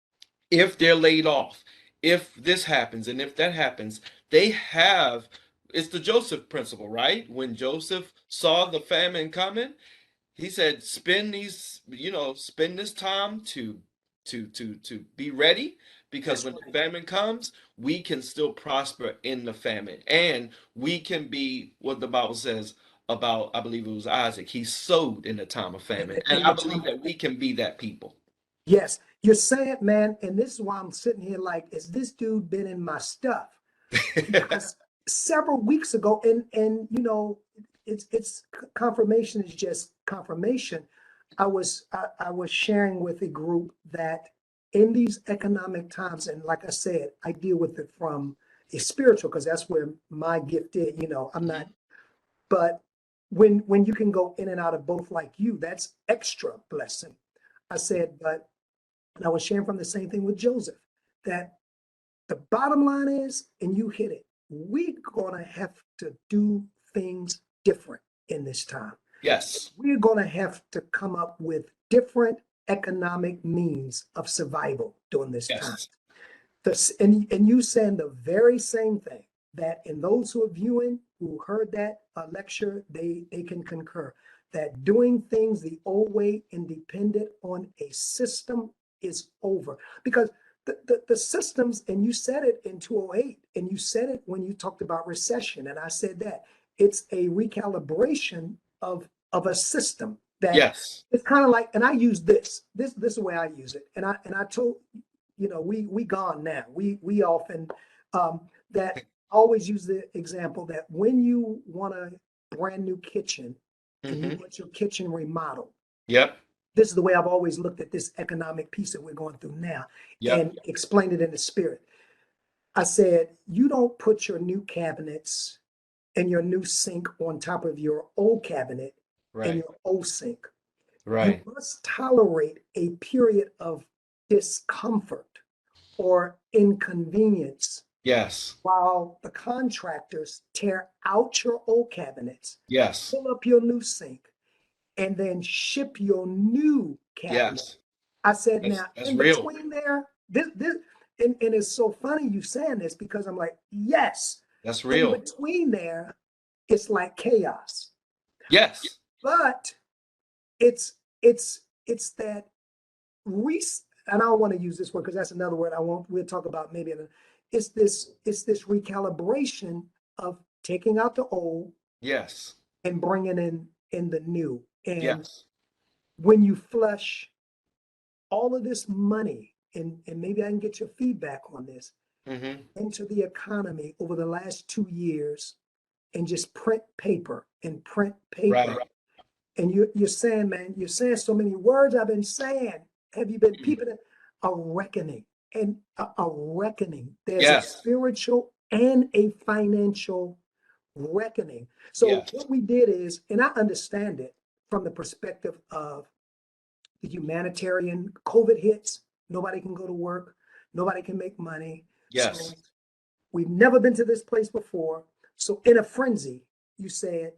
B: if they're laid off, if this happens and if that happens, they have it's the Joseph principle, right? When Joseph saw the famine coming, he said, spend this time to be ready because
A: That's
B: when the
A: right.
B: famine comes, we can still prosper in the famine. And we can be what the Bible says about, I believe it was Isaac, he sowed in the time of famine. And
A: In
B: I
A: the
B: believe
A: time.
B: that we can be that people.
A: Yes, you're saying, man, and this is why I'm sitting here like, is this dude been in my stuff? Because several weeks ago, and it's confirmation is just confirmation. I was sharing with a group that in these economic times, and like I said, I deal with it from a spiritual because that's where my gift is. I'm not,
B: Mhm.
A: but when you can go in and out of both like you, that's extra blessing. I said, but and I was sharing from the same thing with Joseph, that the bottom line is, and you hit it, we're going to have to do things different in this time.
B: Yes.
A: We're going to have to come up with different economic means of survival during this time.
B: Yes.
A: And you saying the very same thing, that in those who are viewing, who heard that lecture, they can concur that doing things the old way and dependent on a system is over. Because the systems, and you said it in 208, and you said it when you talked about recession, and I said that it's a recalibration of a system that
B: Yes.
A: it's kind of like, and I use this is the way I use it. And I told we gone now. We often that always use the example that when you want a brand new kitchen and you
B: Hmm.
A: want your kitchen remodeled,
B: Yep.
A: this is the way I've always looked at this economic piece that we're going through now
B: Yep.
A: and explained it in the spirit. I said, you don't put your new cabinets and your new sink on top of your old cabinet and
B: Right.
A: your old sink. You
B: Right.
A: must tolerate a period of discomfort or inconvenience
B: Yes.
A: while the contractors tear out your old cabinets,
B: Yes.
A: pull up your new sink, and then ship your new cabinet.
B: Yes.
A: I said,
B: That's
A: now
B: that's
A: in
B: real.
A: between there, this and it's so funny you saying this because I'm like, yes,
B: That's
A: in
B: real.
A: between there, it's like chaos.
B: Yes.
A: But it's that and I don't want to use this word because that's another word we'll talk about maybe it's this recalibration of taking out the old
B: Yes.
A: and bringing in the new. And
B: Yes.
A: when you flush all of this money, and maybe I can get your feedback on this,
B: Hmm.
A: into the economy over the last 2 years, and just print paper and print paper.
B: Right.
A: And you're saying, man, you're saying so many words I've been saying. Have you been peeping at a reckoning? and a reckoning. There's a
B: Yes.
A: spiritual and a financial reckoning. So
B: Yes.
A: what we did is, and I understand it from the perspective of the humanitarian. COVID hits, nobody can go to work, nobody can make money.
B: Yes.
A: So we've never been to this place before. So in a frenzy, you said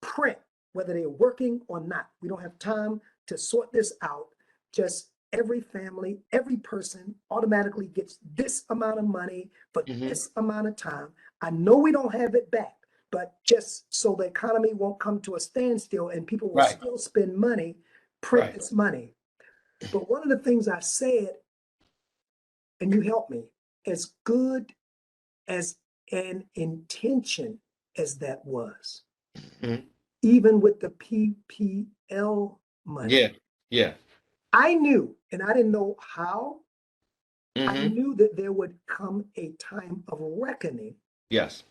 A: print, whether they're working or not. We don't have time to sort this out. Just every family, every person automatically gets this amount of money for
B: Hmm.
A: this amount of time. I know we don't have it back, but just so the economy won't come to a standstill and people will
B: Right.
A: still spend money, print
B: Right.
A: this money. But one of the things I said, and you helped me, as good as an intention as that was,
B: Mhm.
A: even with the PPL money,
B: Yeah. Yeah.
A: I knew, and I didn't know how, I
B: Hmm.
A: knew that there would come a time of reckoning
B: Yes.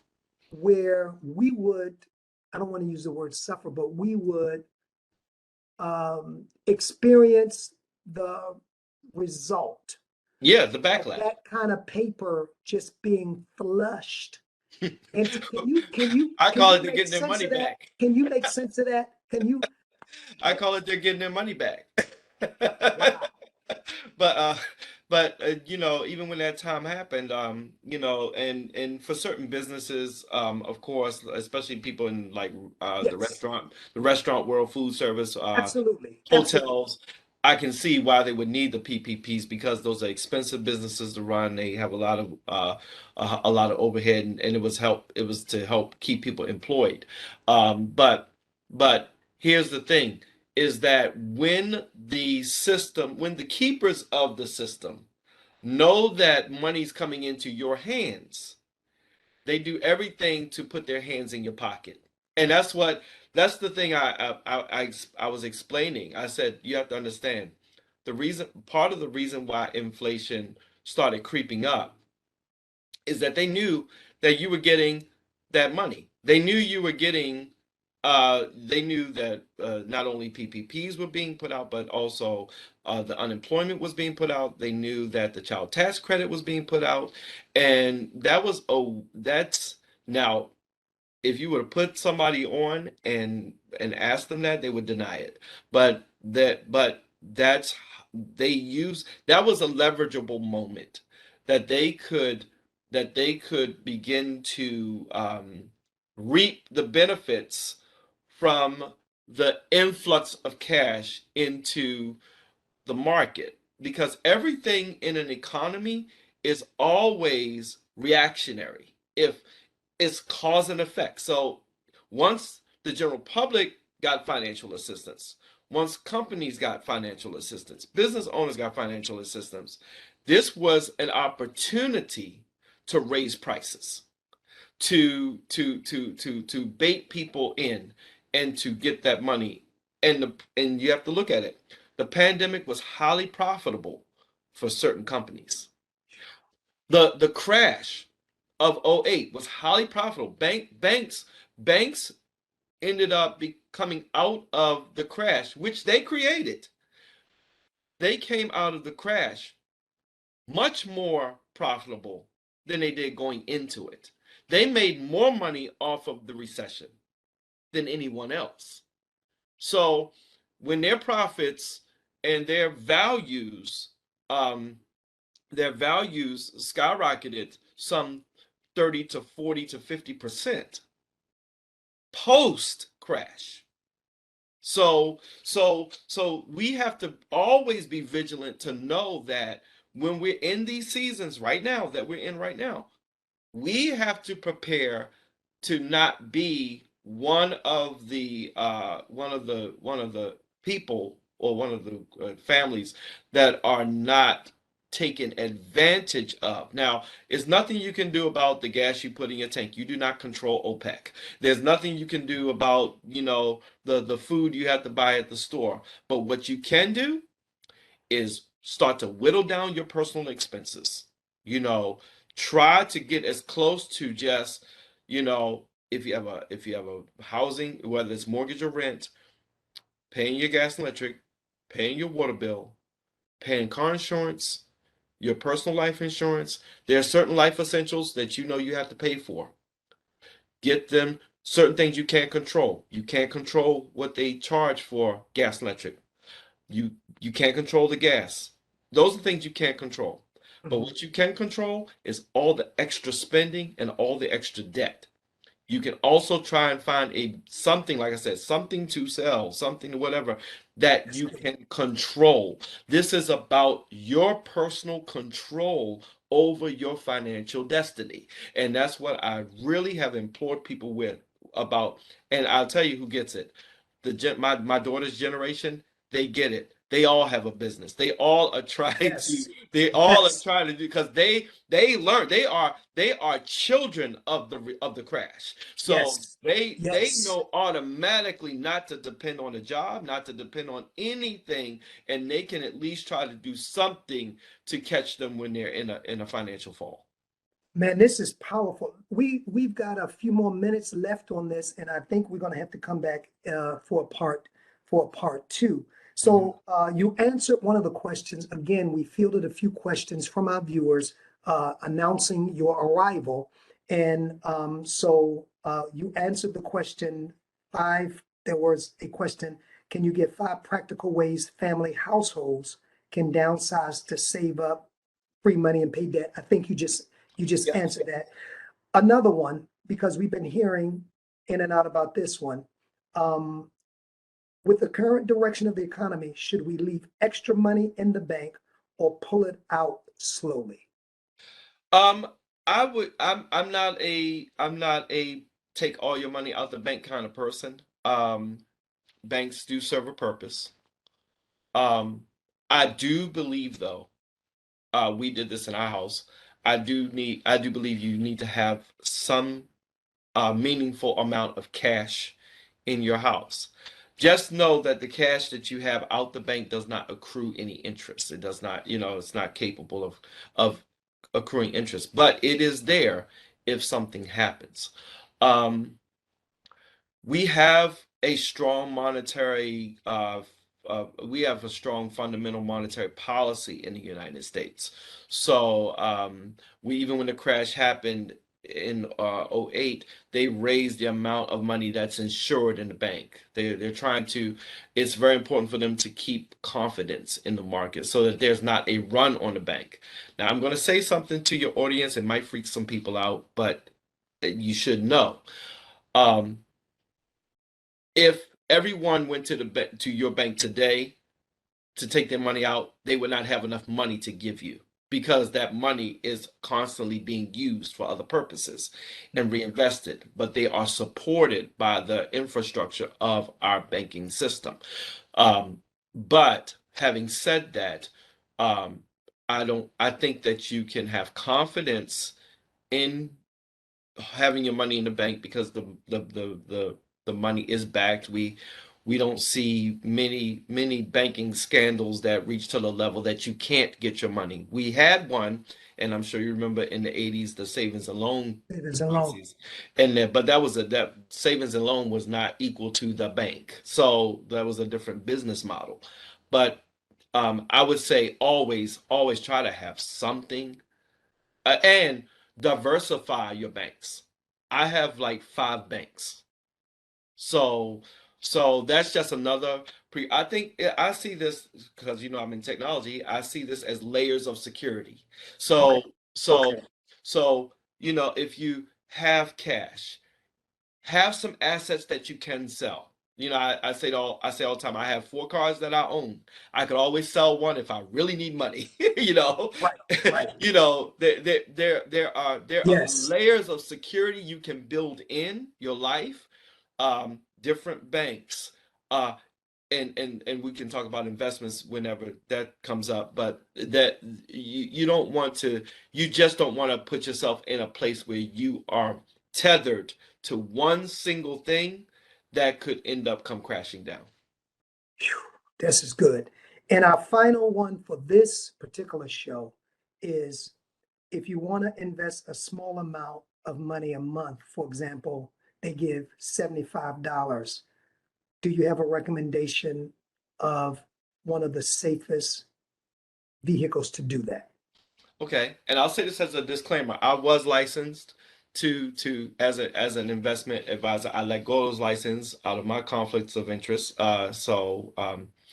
A: where we would, I don't want to use the word suffer, but we would experience the result
B: Yeah. The
A: of
B: backlash.
A: that kind of paper just being flushed. And can you can you
B: I
A: can
B: call
A: you
B: it they're
A: make
B: getting their
A: sense
B: money
A: of that?
B: back.
A: Can you make sense of that? Can you?
B: I call it they're getting their money back.
A: Wow.
B: But you know, even when that time happened, you know, and for certain businesses, of course, especially people in like
A: Yes,
B: the restaurant world, food service,
A: absolutely, absolutely.
B: hotels, I can see why they would need the PPPs because those are expensive businesses to run. They have a lot of overhead, and it was to help keep people employed. But here's the thing is that when the keepers of the system know that money's coming into your hands, they do everything to put their hands in your pocket. And that's the thing I was explaining. I said you have to understand part of the reason why inflation started creeping up is that they knew that you were getting that money. They knew you were getting they knew that not only PPPs were being put out, but also the unemployment was being put out. They knew that the child tax credit was being put out, and that's now if you were to put somebody on and ask them that, they would deny it. But that's they use that was a leverageable moment that they could begin to reap the benefits from the influx of cash into the market because everything in an economy is always reactionary. If it's cause and effect. So once the general public got financial assistance, once companies got financial assistance, business owners got financial assistance, this was an opportunity to raise prices, to bait people in and to get that money. And you have to look at it. The pandemic was highly profitable for certain companies. The crash of '08 was highly profitable. Banks ended up coming out of the crash, which they created. They came out of the crash much more profitable than they did going into it. They made more money off of the recession than anyone else. So when their profits and um, their values skyrocketed some 30 to 40 to 50% post crash. So we have to always be vigilant to know that when we're in these seasons right now that we're in right now, we have to prepare to not be one of the people or one of the families that are not taken advantage of. Now, there's nothing you can do about the gas you put in your tank. You do not control OPEC. There's nothing you can do about, you know, the food you have to buy at the store. But what you can do is start to whittle down your personal expenses. You know, try to get as close to just, you know, if you have a housing, whether it's mortgage or rent, paying your gas and electric, paying your water bill, paying car insurance, your personal life insurance. There are certain life essentials that you know you have to pay for. Get them. Certain things you can't control. You can't control what they charge for gas, electric. You you can't control the gas. Those are things you can't control. But
A: Mhm.
B: what you can control is all the extra spending and all the extra debt. You can also try and find a something, like I said, something to sell, something whatever that
A: That's
B: you
A: good.
B: can control. This is about your personal control over your financial destiny. And that's what I really have implored people with about. And I'll tell you who gets it. My daughter's generation, they get it. They all have a business. They all are trying to
A: Yes.
B: they all are
A: Yes.
B: trying to do because they learn they are children of the crash. So
A: Yes.
B: they
A: Yes.
B: know automatically not to depend on a job, not to depend on anything, and they can at least try to do something to catch them when they're in a financial fall.
A: Man, this is powerful. We've got a few more minutes left on this, and I think we're going to have to come back for a part two.
B: Mhm.
A: So you answered one of the questions. Again, we fielded a few questions from our viewers announcing your arrival, and you answered the question five. There was a question: can you give 5 practical ways family households can downsize to save up free money and pay debt? I think you just
B: Yeah.
A: answered that. Another one, because we've been hearing in and out about this one. Um, with the current direction of the economy, should we leave extra money in the bank or pull it out slowly?
B: Um, I'm not a take all your money out the bank kind of person. Banks do serve a purpose. Um, I do believe though, we did this in our house. I do believe you need to have some meaningful amount of cash in your house. Just know that the cash that you have out the bank does not accrue any interest. It does not, it's not capable of accruing interest, but it is there if something happens. Um, we have a strong we have a strong fundamental monetary policy in the United States. So we even when the crash happened in '08, they raised the amount of money that's insured in the bank. They're trying to. It's very important for them to keep confidence in the market so that there's not a run on the bank. Now I'm going to say something to your audience. It might freak some people out, but you should know. Um, if everyone went to your bank today to take their money out, they would not have enough money to give you because that money is constantly being used for other purposes and reinvested, but they are supported by the infrastructure of our banking system. But having said that, um, I think that you can have confidence in having your money in the bank because the money is backed. We don't see many banking scandals that reach to the level that you can't get your money. We had one, and I'm sure you remember in the '80s the savings and loan
A: Savings and loan.
B: policies, and but that savings and loan was not equal to the bank, so that was a different business model. But I would say always try to have something and diversify your banks. I have like 5 banks. So that's just another I think I see this because I'm in technology, I see this as layers of security.
A: Okay.
B: So so
A: Okay.
B: so if you have cash, have some assets that you can sell. I say all the time, I have 4 cars that I own. I could always sell one if I really need money.
A: Right. Right.
B: There are
A: Yes.
B: layers of security you can build in your life. Different banks. And we can talk about investments whenever that comes up, but that you don't want to you just don't want to put yourself in a place where you are tethered to one single thing that could end up come crashing down.
A: Phew, this is good. And our final one for this particular show is if you want to invest a small amount of money a month, for example, they give $75. Do you have a recommendation of one of the safest vehicles to do that?
B: Okay, and I'll say this as a disclaimer. I was licensed as an investment advisor. I let go of those license out of my conflicts of interest.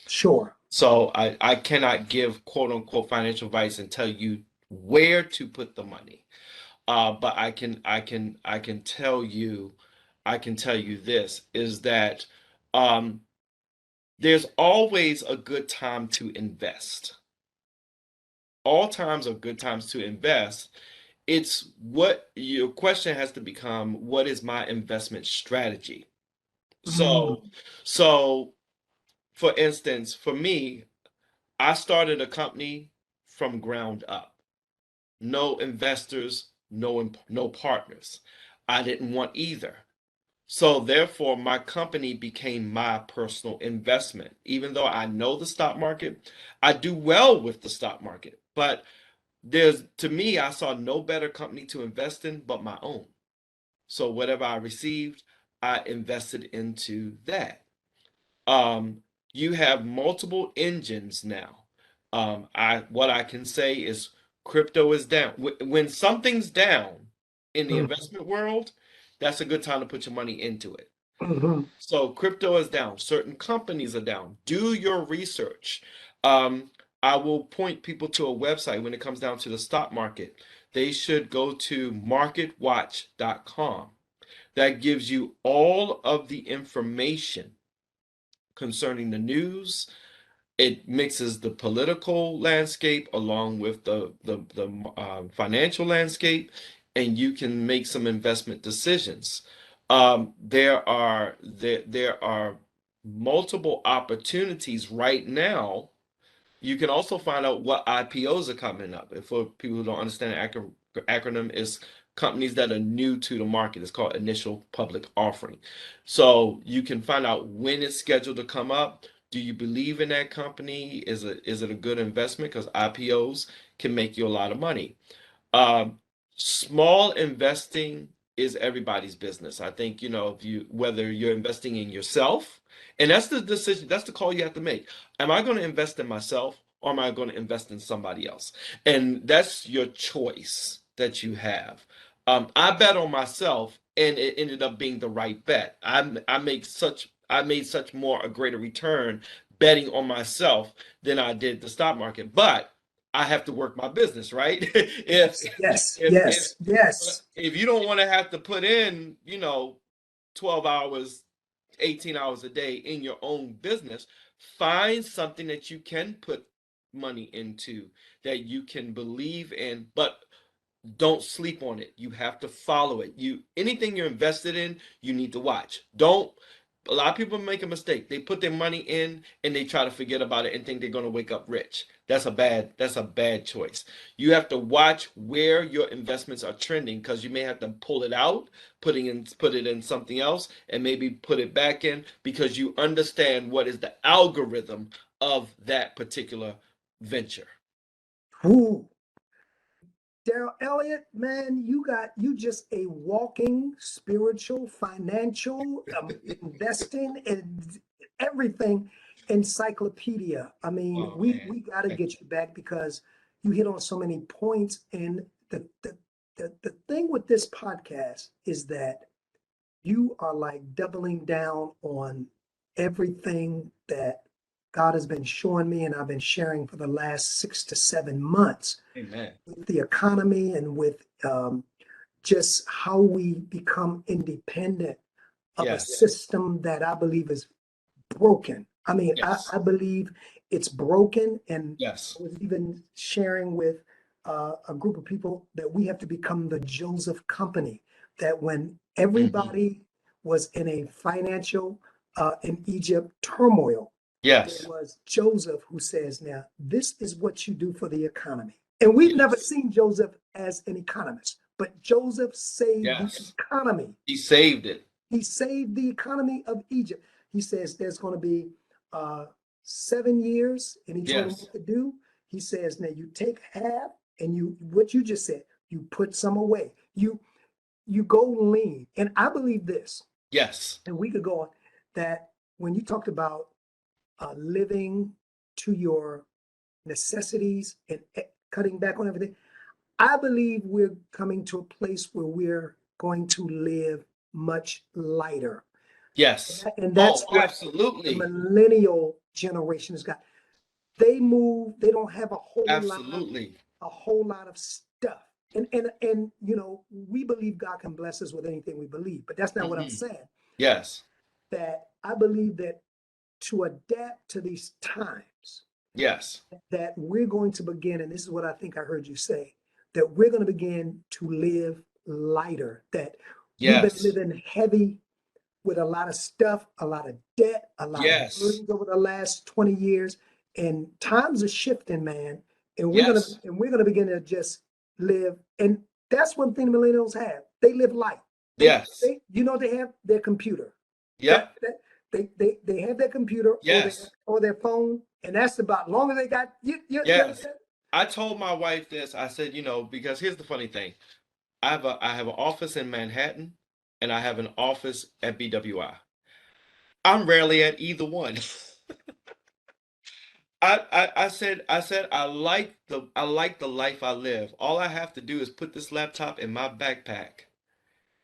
A: Sure.
B: So I cannot give quote unquote financial advice and tell you where to put the money. But I can tell you this is that um, there's always a good time to invest. All times are good times to invest. It's what your question has to become, what is my investment strategy?
A: Mm,
B: So, so for instance, for me, I started a company from ground up. No investors, no partners. I didn't want either. So therefore, my company became my personal investment. Even though I know the stock market, I do well with the stock market. But to me, I saw no better company to invest in but my own. So whatever I received, I invested into that. Um, you have multiple engines now. What I can say is crypto is down. When something's down in the
A: mm,
B: investment world, that's a good time to put your money into it.
A: mhm.
B: So crypto is down. Certain companies are down. Do your research. Um, I will point people to a website when it comes down to the stock market. They should go to marketwatch.com. That gives you all of the information concerning the news. It mixes the political landscape along with the financial landscape, and you can make some investment decisions. There are multiple opportunities right now. You can also find out what IPOs are coming up. And for people who don't understand the acronym, is companies that are new to the market. It's called initial public offering. So you can find out when it's scheduled to come up. Do you believe in that company? Is it a good investment? Because IPOs can make you a lot of money. Um, Small investing is everybody's business. I think, if whether you're investing in yourself, and that's the decision, that's the call you have to make. Am I going to invest in myself or am I going to invest in somebody else? And that's your choice that you have. I bet on myself and it ended up being the right bet. I made such more a greater return betting on myself than I did the stock market. But I have to work my business, right? if
A: Yes, yes,
B: if if
A: yes, yes.
B: if you don't want to have to put in, 12 hours, 18 hours a day in your own business, find something that you can put money into that you can believe in, but don't sleep on it. You have to follow it. Anything you're invested in, you need to watch. Don't A lot of people make a mistake. They put their money in and they try to forget about it and think they're going to wake up rich. That's a bad choice. You have to watch where your investments are trending because you may have to pull it out, put it in something else and maybe put it back in because you understand what is the algorithm of that particular venture.
A: Who? Darryl Elliott, man, you just a walking spiritual, financial, investing, and everything encyclopedia. I mean,
B: Oh
A: we
B: man.
A: we got to get you back because you hit on so many points. And the thing with this podcast is that you are like doubling down on everything that God has been showing me and I've been sharing for the last 6 to 7 months
B: Amen.
A: with the economy and with just how we become independent of a
B: Yes.
A: system that I believe is broken. I mean,
B: Yes.
A: I believe it's broken. And
B: Yes.
A: I was even sharing with a group of people that we have to become the Joseph company, that when
B: Hmm.
A: everybody was in a financial, in Egypt, turmoil, there
B: Yes.
A: was Joseph who says, now, this is what you do for the economy. And we've never
B: Yes.
A: seen Joseph as an economist, but Joseph saved the
B: Yes.
A: economy.
B: He saved it.
A: He saved the economy of Egypt. He says there's going to be 7 years, and he told him
B: Yes.
A: what to do. He says, now you take half, and what you just said, you put some away. You go lean. And I believe this,
B: Yes.
A: and we could go on, that when you talked about living to your necessities and cutting back on everything, I believe we're coming to a place where we're going to live much lighter.
B: Yes.
A: And
B: Oh,
A: that's what the
B: absolutely.
A: millennial generation has got. They move, they don't have
B: Absolutely.
A: a whole lot of stuff. And you know, we believe God can bless us with anything we believe, but that's not what I'm
B: Hmm.
A: saying.
B: Yes.
A: That I believe that to adapt to these times,
B: Yes.
A: that we're going to begin, and this is what I think I heard you say, that we're going to begin to live lighter, that we've been
B: Yes.
A: living heavy with a lot of stuff, a lot of debt, a lot of
B: Yes.
A: burdens over the last 20 years. And times are shifting, man.
B: Yes.
A: And we're gonna begin to just live. And that's one thing the millennials have. They live light.
B: Yes.
A: You know, they have their computer.
B: Yep.
A: That they have their computer
B: Yes.
A: or their phone, and that's about long as they got you
B: Yes.
A: understand?
B: I told my wife this. I said, because here's the funny thing. I have an office in Manhattan and I have an office at BWI. I'm rarely at either one. I said I like the life I live. All I have to do is put this laptop in my backpack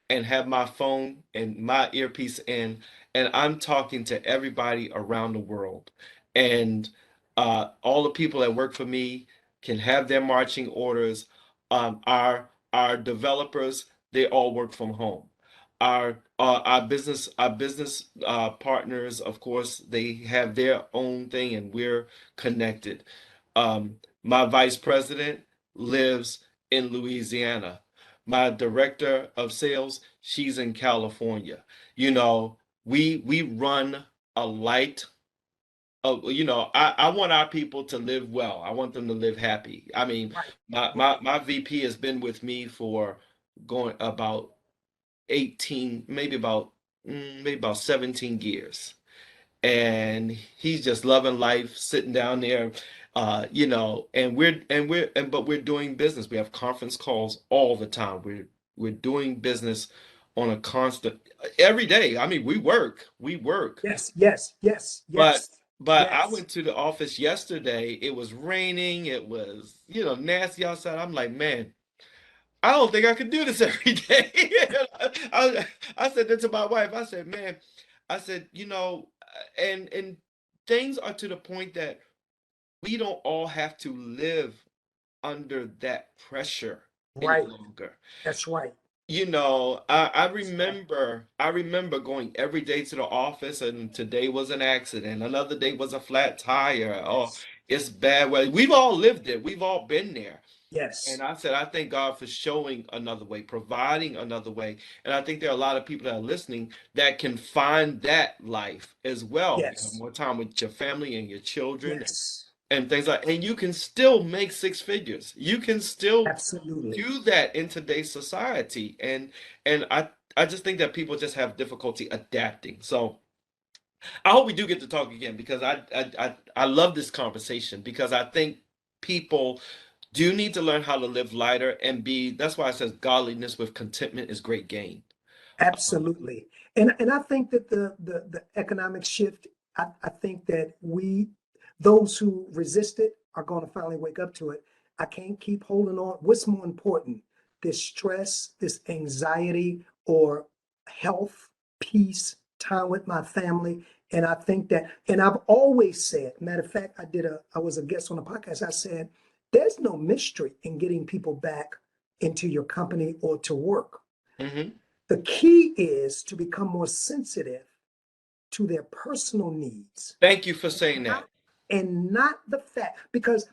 B: and have my phone and my earpiece in, and I'm talking to everybody around the world. And all the people that work for me can have their marching orders. Our developers, they all work from home. Our business partners, of course, they have their own thing, and we're connected. My vice president lives in Louisiana. My director of sales, she's in California. You know, we run a light. I want our people to live well. I want them to live happy. I mean,
A: Right,
B: my VP has been with me for going about 18, maybe about 17 years, and he's just loving life, sitting down there, but we're doing business. We have conference calls all the time. We're doing business on a constant every day. I mean, we work.
A: yes, yes, yes,
B: But
A: yes,
B: but I
A: yes,
B: went to the office yesterday. It was raining. It was, nasty outside. I'm like, man, I don't think I could do this every day. I, I said that to my wife. I said, man, I said, and things are to the point that we don't all have to live under that pressure any
A: right.
B: longer.
A: That's right.
B: I
A: That's right.
B: remember going every day to the office, and today was an accident. Another day was a flat tire. Oh,
A: Yes,
B: it's bad weather. We've all lived it. We've all been there. And
A: yes,
B: I said, I thank God for showing another way, providing another way. And I think there are a lot of people that are listening that can find that life as well. You have
A: yes,
B: more time with your family and your children
A: yes,
B: and things like, and you can still make six figures. You can still
A: absolutely.
B: do that in today's society. And I just think that people just have difficulty adapting. So I hope we do get to talk again because I love this conversation because I think people do need to learn how to live lighter and be. That's why it says godliness with contentment is great gain. Um,
A: Absolutely. And I think that the economic shift, I think that those who resist it are going to finally wake up to it. I can't keep holding on. What's more important, this stress, this anxiety, or health, peace, time with my family? And I think that, and I've always said, matter of fact, I was a guest on a podcast. I said, there's no mystery in getting people back into your company or to work.
B: mhm.
A: The key is to become more sensitive to their personal needs
B: Thank you for
A: and
B: saying
A: not,
B: that.
A: and not the fact, because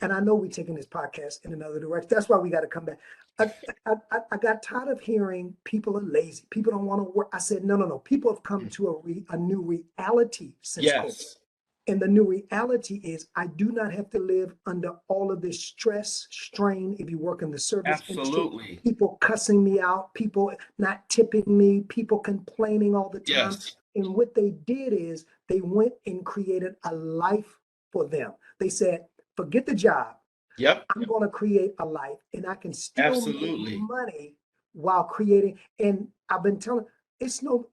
A: and I know we're taking this podcast in another direction. That's why we got to come back. I got tired of hearing people are lazy. People don't want to work. I said, no, no, no. People have come to a new reality since COVID.
B: Yes,
A: And the new reality is I do not have to live under all of this stress, strain. If you work in the service industry,
B: absolutely.
A: people cussing me out, people not tipping me, people complaining all the time.
B: Yes.
A: And what they did is they went and created a life for them. They said, forget the job.
B: Yep.
A: I'm going to create a life and I can still make
B: Absolutely.
A: money while creating. And I've been telling, it's no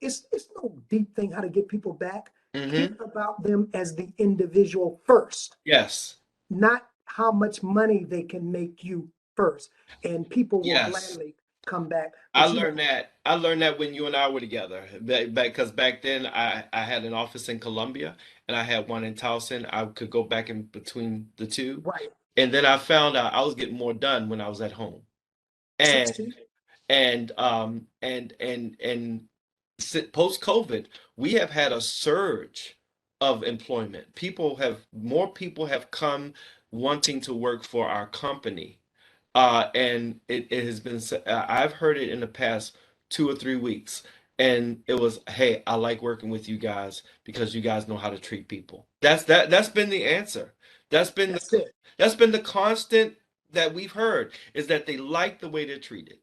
A: deep thing how to get people back. Care
B: Hmm.
A: about them as the individual first,
B: Yes.
A: not how much money they can make you first, and people will
B: Yes.
A: gladly come back.
B: I
A: But you know,
B: learned that. I learned that when you and I were together. Because back then I had an office in Columbia and I had one in Towson. I could go back in between the two.
A: right,
B: And then I found out I was getting more done when I was at home. And
A: see,
B: and post COVID, we have had a surge of employment. More people have come wanting to work for our company. And it has been, I've heard it in the past 2 or 3 weeks. And it was, hey, I like working with you guys because you guys know how to treat people. That's been the answer. That's been
A: that's it.
B: that's been the constant that we've heard is that they like the way they're treated.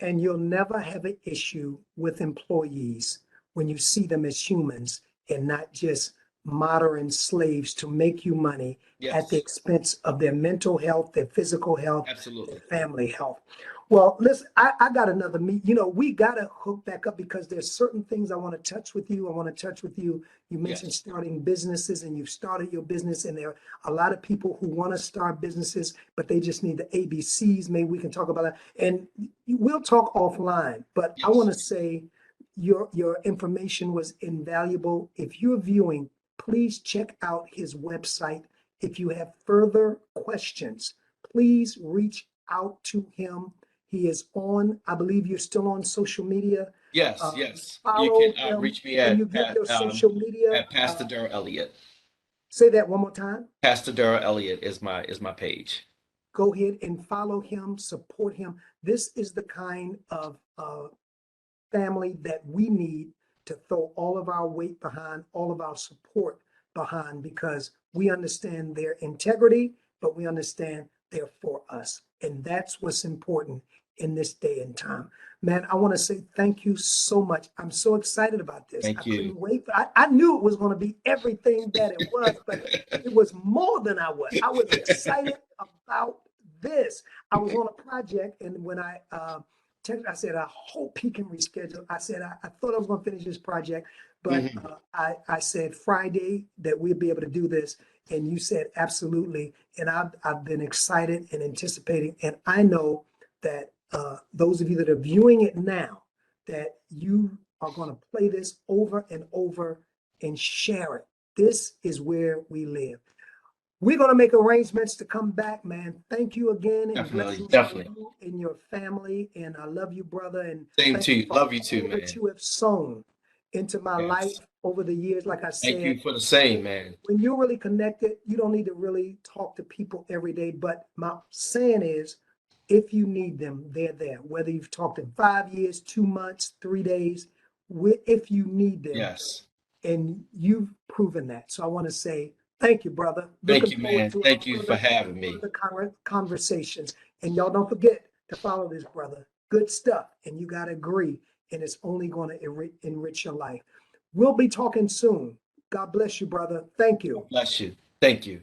A: And you'll never have an issue with employees when you see them as humans and not just modern slaves to make you money at the
B: Yes,
A: expense of their mental health, their physical health, their
B: absolutely.
A: family health. Well, listen, I got another meet. You know, we got to hook back up because there's certain things I want to touch with you. I want to touch with you. You mentioned
B: Yes,
A: starting businesses and you've started your business, and there are a lot of people who want to start businesses, but they just need the ABCs. Maybe we can talk about that. And we'll talk offline, but I want
B: yes,
A: to say your information was invaluable. If you're viewing, please check out his website. If you have further questions, please reach out to him. He is on, I believe you're still on social media.
B: yes, yes. You can
A: Follow him.
B: reach me
A: Can you give your social media?
B: at Pastor Darryl Elliott.
A: Say that one more time.
B: Pastor Darryl Elliott is my page.
A: Go ahead and follow him, support him. This is the kind of family that we need to throw all of our weight behind, all of our support behind, because we understand their integrity, but we understand they're for us. And that's what's important in this day and time. Man, I want to say thank you so much. I'm so excited about this. I
B: Thank you.
A: couldn't wait. I knew it was going to be everything that it was, but it was more than I was. I was excited about this. I was on a project, and when I I said, I hope he can reschedule. I said, I thought I was going to finish this project, but
B: Mhm.
A: I said Friday that we'd be able to do this. And you said, absolutely. And I've been excited and anticipating. And I know that those of you that are viewing it now, that you are going to play this over and over and share it. This is where we live. We're going to make arrangements to come back, man. Thank you again, and
B: Definitely,
A: blessings to
B: definitely.
A: you and your family. And I love you, brother. And
B: Same
A: thank
B: to
A: you
B: you.
A: for
B: Love you too,
A: all that
B: man.
A: you have sown into my life
B: Yes.
A: over the years. Like I
B: Thank
A: said,
B: you for the same, man.
A: when you're really connected, you don't need to really talk to people every day. But my saying is, if you need them, they're there. Whether you've talked in 5 years, 2 months, 3 days, if you need them,
B: Yes.
A: and you've proven that. So I want to say thank you, brother.
B: Thank
A: Looking
B: you,
A: forward
B: man.
A: to
B: Thank you for
A: further
B: having me.
A: conversations. And y'all don't forget to follow this brother. Good stuff. And you got to agree. And it's only going to enrich your life. We'll be talking soon. God bless you, brother. Thank you.
B: God bless you. Thank you.